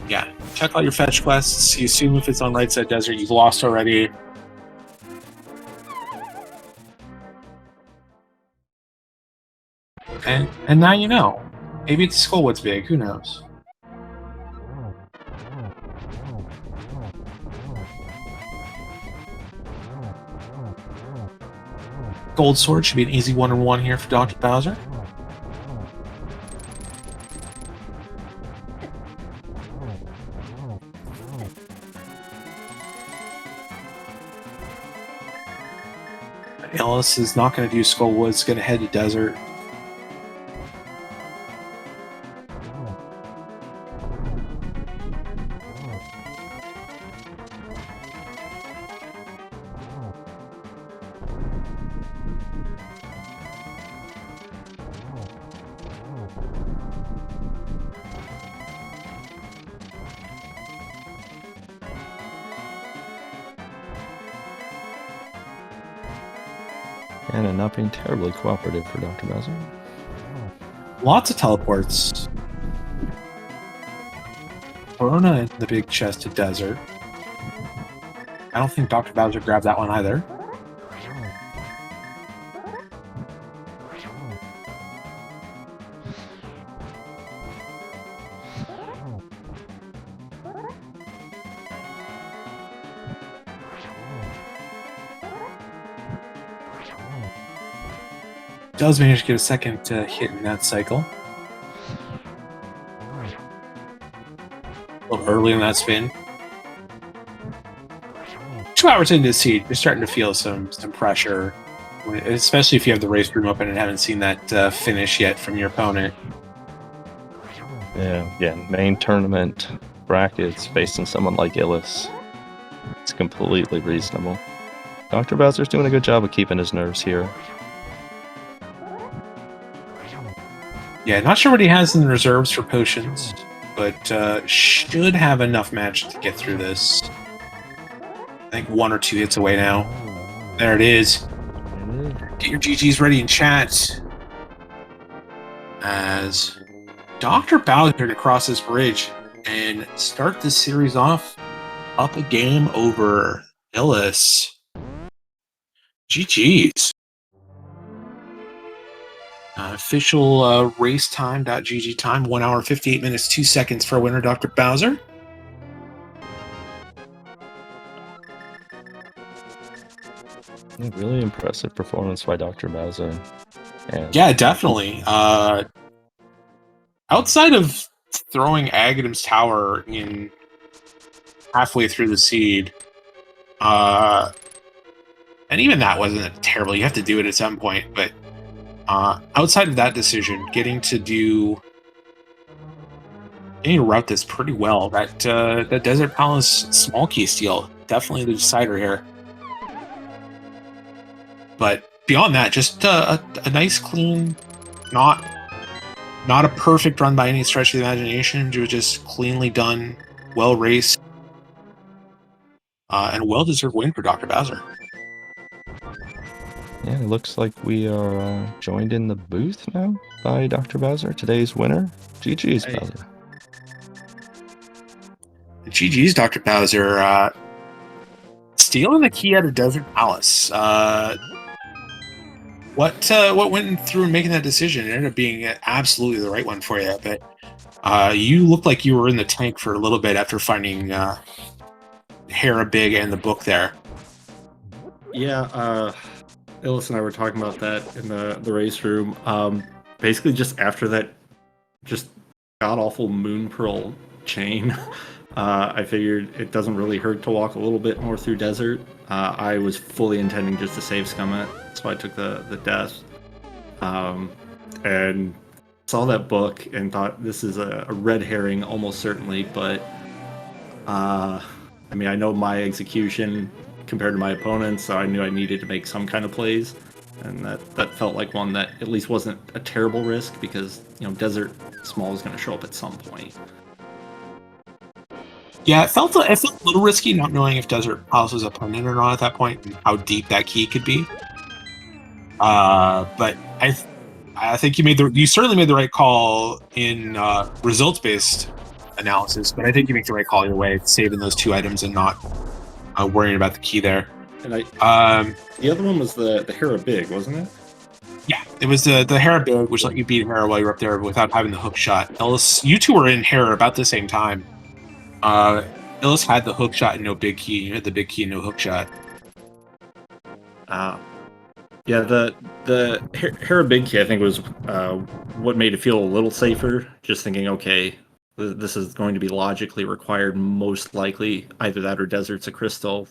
Yeah, check all your fetch quests. You assume if it's on Right Side Desert, you've lost already. And now you know. Maybe it's Skullwood's big, who knows? Gold Sword should be an easy 1-on-1 here for Dr. Bowser. Illus is not going to do Skullwood, is going to head to Desert. And not being terribly cooperative for Dr. Bowser. Lots of teleports. Corona in the big chest to Desert. I don't think Dr. Bowser grabbed that one either. Does manage to get a second hit in that cycle. A little early in that spin. 2 hours into the seed, you're starting to feel some pressure, especially if you have the race room open and haven't seen that finish yet from your opponent. Yeah, again, main tournament brackets facing someone like Illus. It's completely reasonable. Dr. Bowser's doing a good job of keeping his nerves here. Yeah, not sure what he has in the reserves for potions, but should have enough magic to get through this. I think 1 or 2 hits away now. There it is. Get your GGs ready in chat. As Dr. Bowser to cross this bridge and start this series off up a game over Illus. GGs. Official race time.gg time, 1 hour, 58 minutes, 2 seconds for winner, Dr. Bowser. Really impressive performance by Dr. Bowser. And yeah, definitely. Outside of throwing Aghanim's tower in halfway through the seed, and even that wasn't terrible. You have to do it at some point, but outside of that decision, getting to route this pretty well. That Desert Palace small key steal, definitely the decider here. But beyond that, just a nice, clean, not Not a perfect run by any stretch of the imagination. It was just cleanly done, well raced, and a well-deserved win for Dr. Bowser. Yeah, it looks like we are joined in the booth now by Dr. Bowser, today's winner. GG's, Hey. Bowser. GG's, Dr. Bowser. Stealing the key out of Desert Palace. What went through making that decision? It ended up being absolutely the right one for you, but you looked like you were in the tank for a little bit after finding Hera Big and the book there. Yeah, Illus and I were talking about that in the race room. Basically, just after that, just god awful Moon Pearl chain, I figured it doesn't really hurt to walk a little bit more through desert. I was fully intending just to save Scummit, so I took the death. And saw that book and thought this is a red herring almost certainly, but I mean, I know my execution compared to my opponents, so I knew I needed to make some kind of plays, and that felt like one that at least wasn't a terrible risk because, you know, Desert Small is going to show up at some point. Yeah, it felt a little risky not knowing if Desert Palace was opponent or not at that point and how deep that key could be. But I think you certainly made the right call in results-based analysis, but I think you make the right call either way, saving those two items and not worrying about the key there. And the other one was the Hera Big, wasn't it? Yeah, it was the Hera Big, which let you beat Hera while you were up there without having the hook shot. Illus, you two were in Hera about the same time. Illus had the hook shot and no big key. You had the big key and no hook shot. Yeah, the Hera Big key I think was what made it feel a little safer. Just thinking, okay, this is going to be logically required, most likely either that or Desert's a crystal.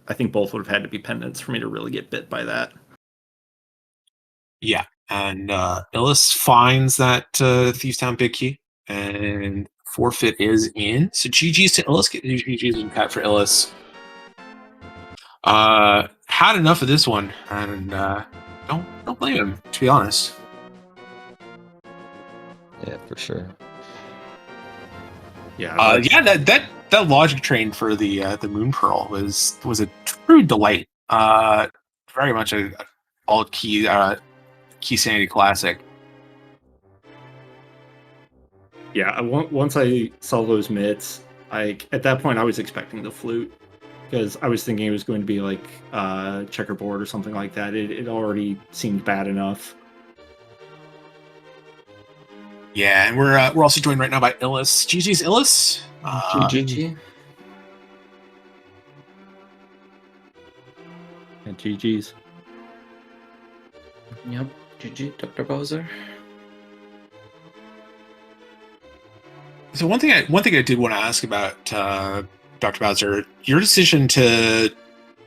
I think both would have had to be pendants for me to really get bit by that. Yeah, and Illus finds that Thieves Town big key, and forfeit is in. So GG's to Illus. GG's in cut for Illus. Had enough of this one, and don't blame him, to be honest. Yeah, for sure. Yeah. That logic train for the Moon Pearl was a true delight. Very much a all key sanity classic. Yeah, once I saw those mitts, at that point I was expecting the flute because I was thinking it was going to be like checkerboard or something like that. It already seemed bad enough. Yeah, and we're also joined right now by Illus. GG's Illus. GG. And GG's. Yep, GG, Dr. Bowser. So one thing I did want to ask about Dr. Bowser, your decision to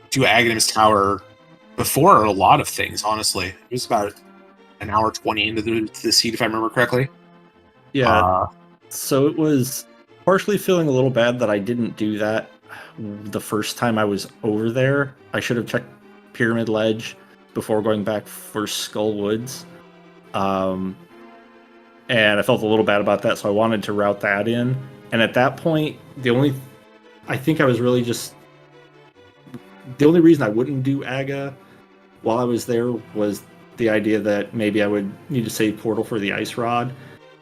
do Aghanim's Tower before a lot of things, honestly. It was about an hour 20 into the seed, if I remember correctly. Yeah. So it was partially feeling a little bad that I didn't do that the first time I was over there. I should have checked Pyramid Ledge before going back for Skull Woods. And I felt a little bad about that, so I wanted to route that in. And at that point, I think I was really just... The only reason I wouldn't do Aga while I was there was the idea that maybe I would need to save Portal for the Ice Rod.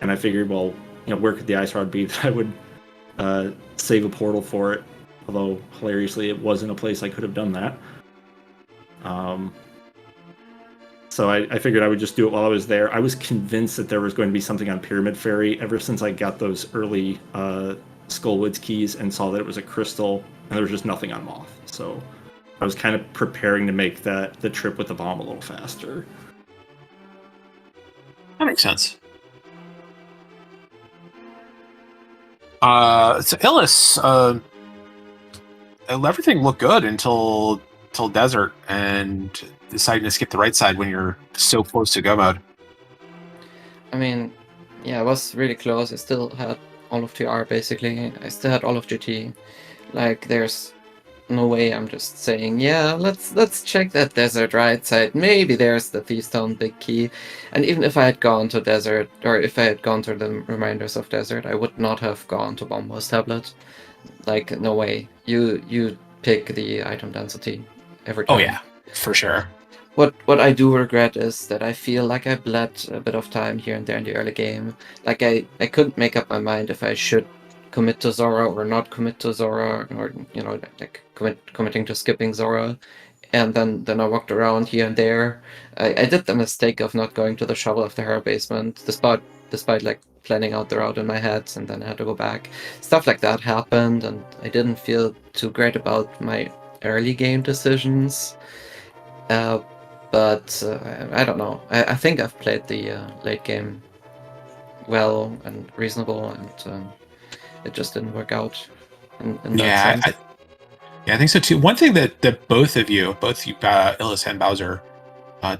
And I figured, well, you know, where could the Ice Rod be that I would save a portal for it? Although, hilariously, it wasn't a place I could have done that. So I figured I would just do it while I was there. I was convinced that there was going to be something on Pyramid Ferry ever since I got those early Skullwoods keys and saw that it was a crystal, and there was just nothing on Moth. So I was kind of preparing to make the trip with the bomb a little faster. That makes sense. So Illus, everything looked good until Desert and deciding to skip the right side when you're so close to go mode. I mean, yeah, I was really close. I still had all of TR basically. I still had all of GT. Like, there's no way. I'm just saying, yeah, let's check that desert right side. Maybe there's the Thief's Stone big key. And even if I had gone to desert, or if I had gone to the reminders of desert, I would not have gone to Bombo's tablet. Like, no way. You pick the item density every time. Oh yeah, for sure. What I do regret is that I feel like I bled a bit of time here and there in the early game. Like I couldn't make up my mind if I should commit to Zora or not commit to Zora, or like committing to skipping Zora. And then I walked around here and there. I did the mistake of not going to the Shovel of the Hair basement, despite like planning out the route in my head, and then I had to go back. Stuff like that happened, and I didn't feel too great about my early game decisions. But I don't know. I think I've played the late game well and reasonable, and it just didn't work out in that sense. I think so too. One thing that both you, Illus and Bowser,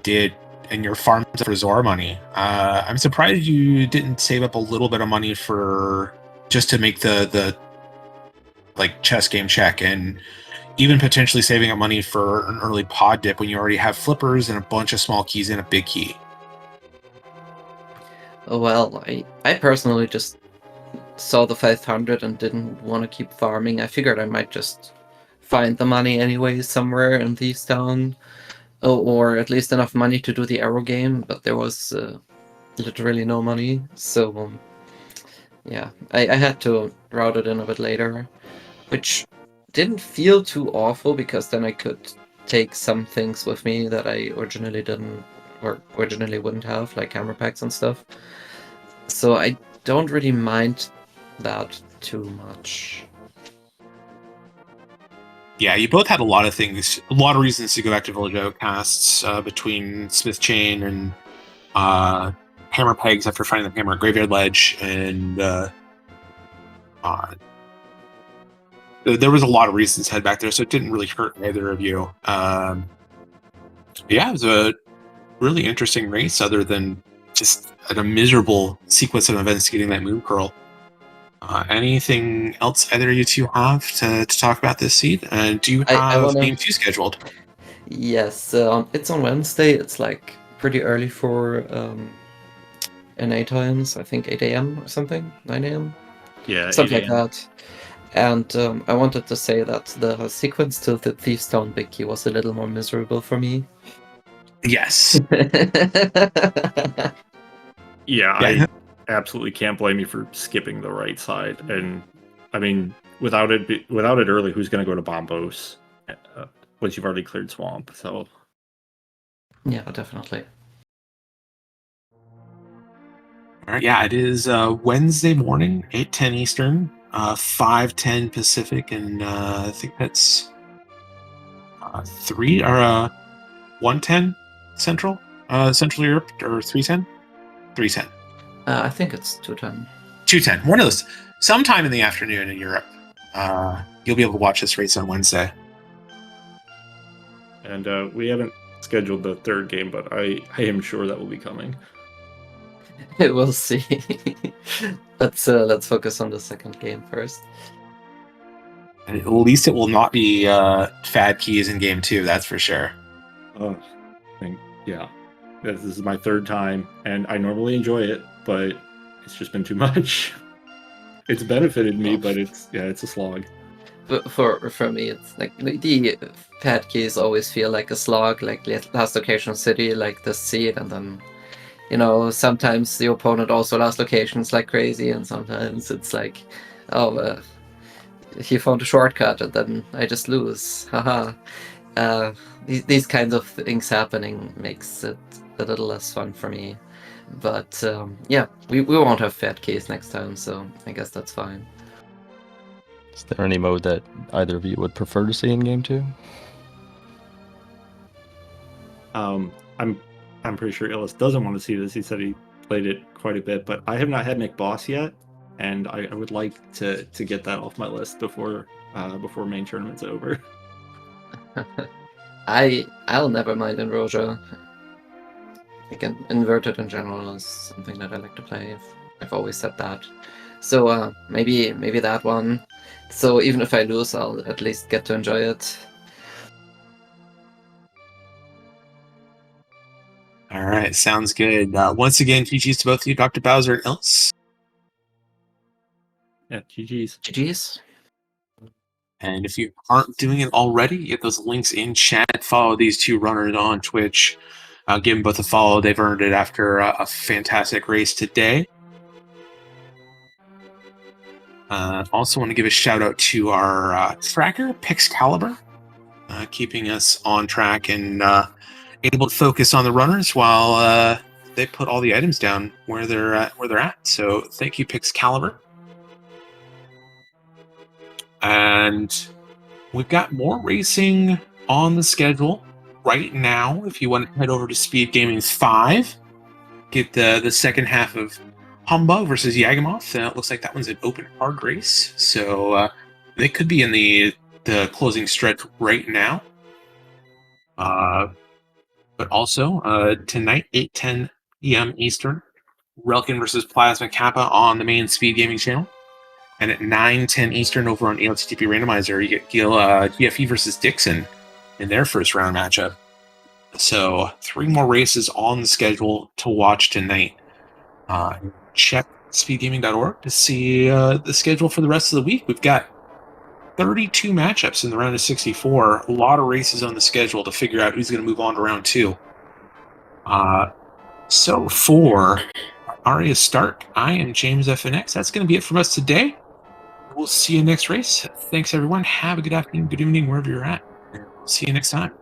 did in your farms for Zora money, I'm surprised you didn't save up a little bit of money for just to make the like chess game check, and even potentially saving up money for an early pod dip when you already have flippers and a bunch of small keys and a big key. Well, I personally just saw the 500 and didn't want to keep farming. I figured I might just find the money anyway somewhere in Thief's Town, or at least enough money to do the arrow game, but there was literally no money, so yeah, I had to route it in a bit later, which didn't feel too awful because then I could take some things with me that I originally didn't, or originally wouldn't have, like camera packs and stuff. So I don't really mind that too much. Yeah, you both had a lot of things, a lot of reasons to go back to Village Outcasts, between Smith Chain and hammer pegs after finding the hammer at Graveyard Ledge, and there was a lot of reasons to head back there, so it didn't really hurt either of you. Yeah, it was a really interesting race, other than just a miserable sequence of events getting that moon curl. Anything else either of you two have to talk about this seed? And do you have Game 2 scheduled? Yes, it's on Wednesday. It's like pretty early for NA times. I think 8 a.m. or something, 9 a.m. Yeah, something like that. And I wanted to say that the sequence to the Thief's Stone big key was a little more miserable for me. Yes. Yeah, I absolutely can't blame you for skipping the right side. And I mean, without it early, who's going to go to Bombos once you've already cleared Swamp? So yeah, definitely. All right, yeah, it is Wednesday morning, 8:10 Eastern, 5:10 Pacific, and I think that's 1:10 Central Europe, or 3:10. 3:10. I think it's 2:10. 2:10. One of those. Sometime in the afternoon in Europe. You'll be able to watch this race on Wednesday. And we haven't scheduled the third game, but I am sure that will be coming. We'll see. Let's focus on the second game first. And at least it will not be fad keys in game 2, that's for sure. Yeah. This is my third time, and I normally enjoy it, but it's just been too much. It's benefited me, but it's a slog. But for me, it's like the fad keys always feel like a slog, like last location city, like the seed, and then sometimes the opponent also last locations like crazy, and sometimes it's like, he found a shortcut, and then I just lose. Haha. These kinds of things happening makes it a little less fun for me. But yeah, we won't have fat keys next time, so I guess that's fine. Is there any mode that either of you would prefer to see in game 2? I'm pretty sure Illus doesn't want to see this. He said he played it quite a bit, but I have not had Nick Boss yet, and I would like to get that off my list before main tournament's over. I'll never mind Enroja. Again, inverted in general is something that I like to play. I've always said that. So maybe that one. So even if I lose, I'll at least get to enjoy it. All right, sounds good. Once again, GG's to both of you, Dr. Bowser and Illus. Yeah, GG's. GG's. And if you aren't doing it already, get those links in chat. Follow these two runners on Twitch. Give them both a follow. They've earned it after a fantastic race today. Also want to give a shout out to our tracker, Pixcaliber, keeping us on track and able to focus on the runners while they put all the items down where they're at. So thank you, Pixcaliber. And we've got more racing on the schedule right now. If you want to head over to SpeedGaming 5, get the second half of Humba versus Yagamoth. It looks like that one's an open hard race, so they could be in the closing stretch right now. But also tonight, 8:10 p.m. Eastern, Relkin versus Plasma Kappa on the main SpeedGaming channel. And at 9:10 Eastern over on ALTTP Randomizer, you get GFE versus Dixon in their first round matchup. So 3 more races on the schedule to watch tonight. Check speedgaming.org to see the schedule for the rest of the week. We've got 32 matchups in the round of 64. A lot of races on the schedule to figure out who's going to move on to round 2. So for Aria Stark, I am James FNX. That's going to be it from us today. We'll see you next race. Thanks, everyone. Have a good afternoon, good evening, wherever you're at. See you next time.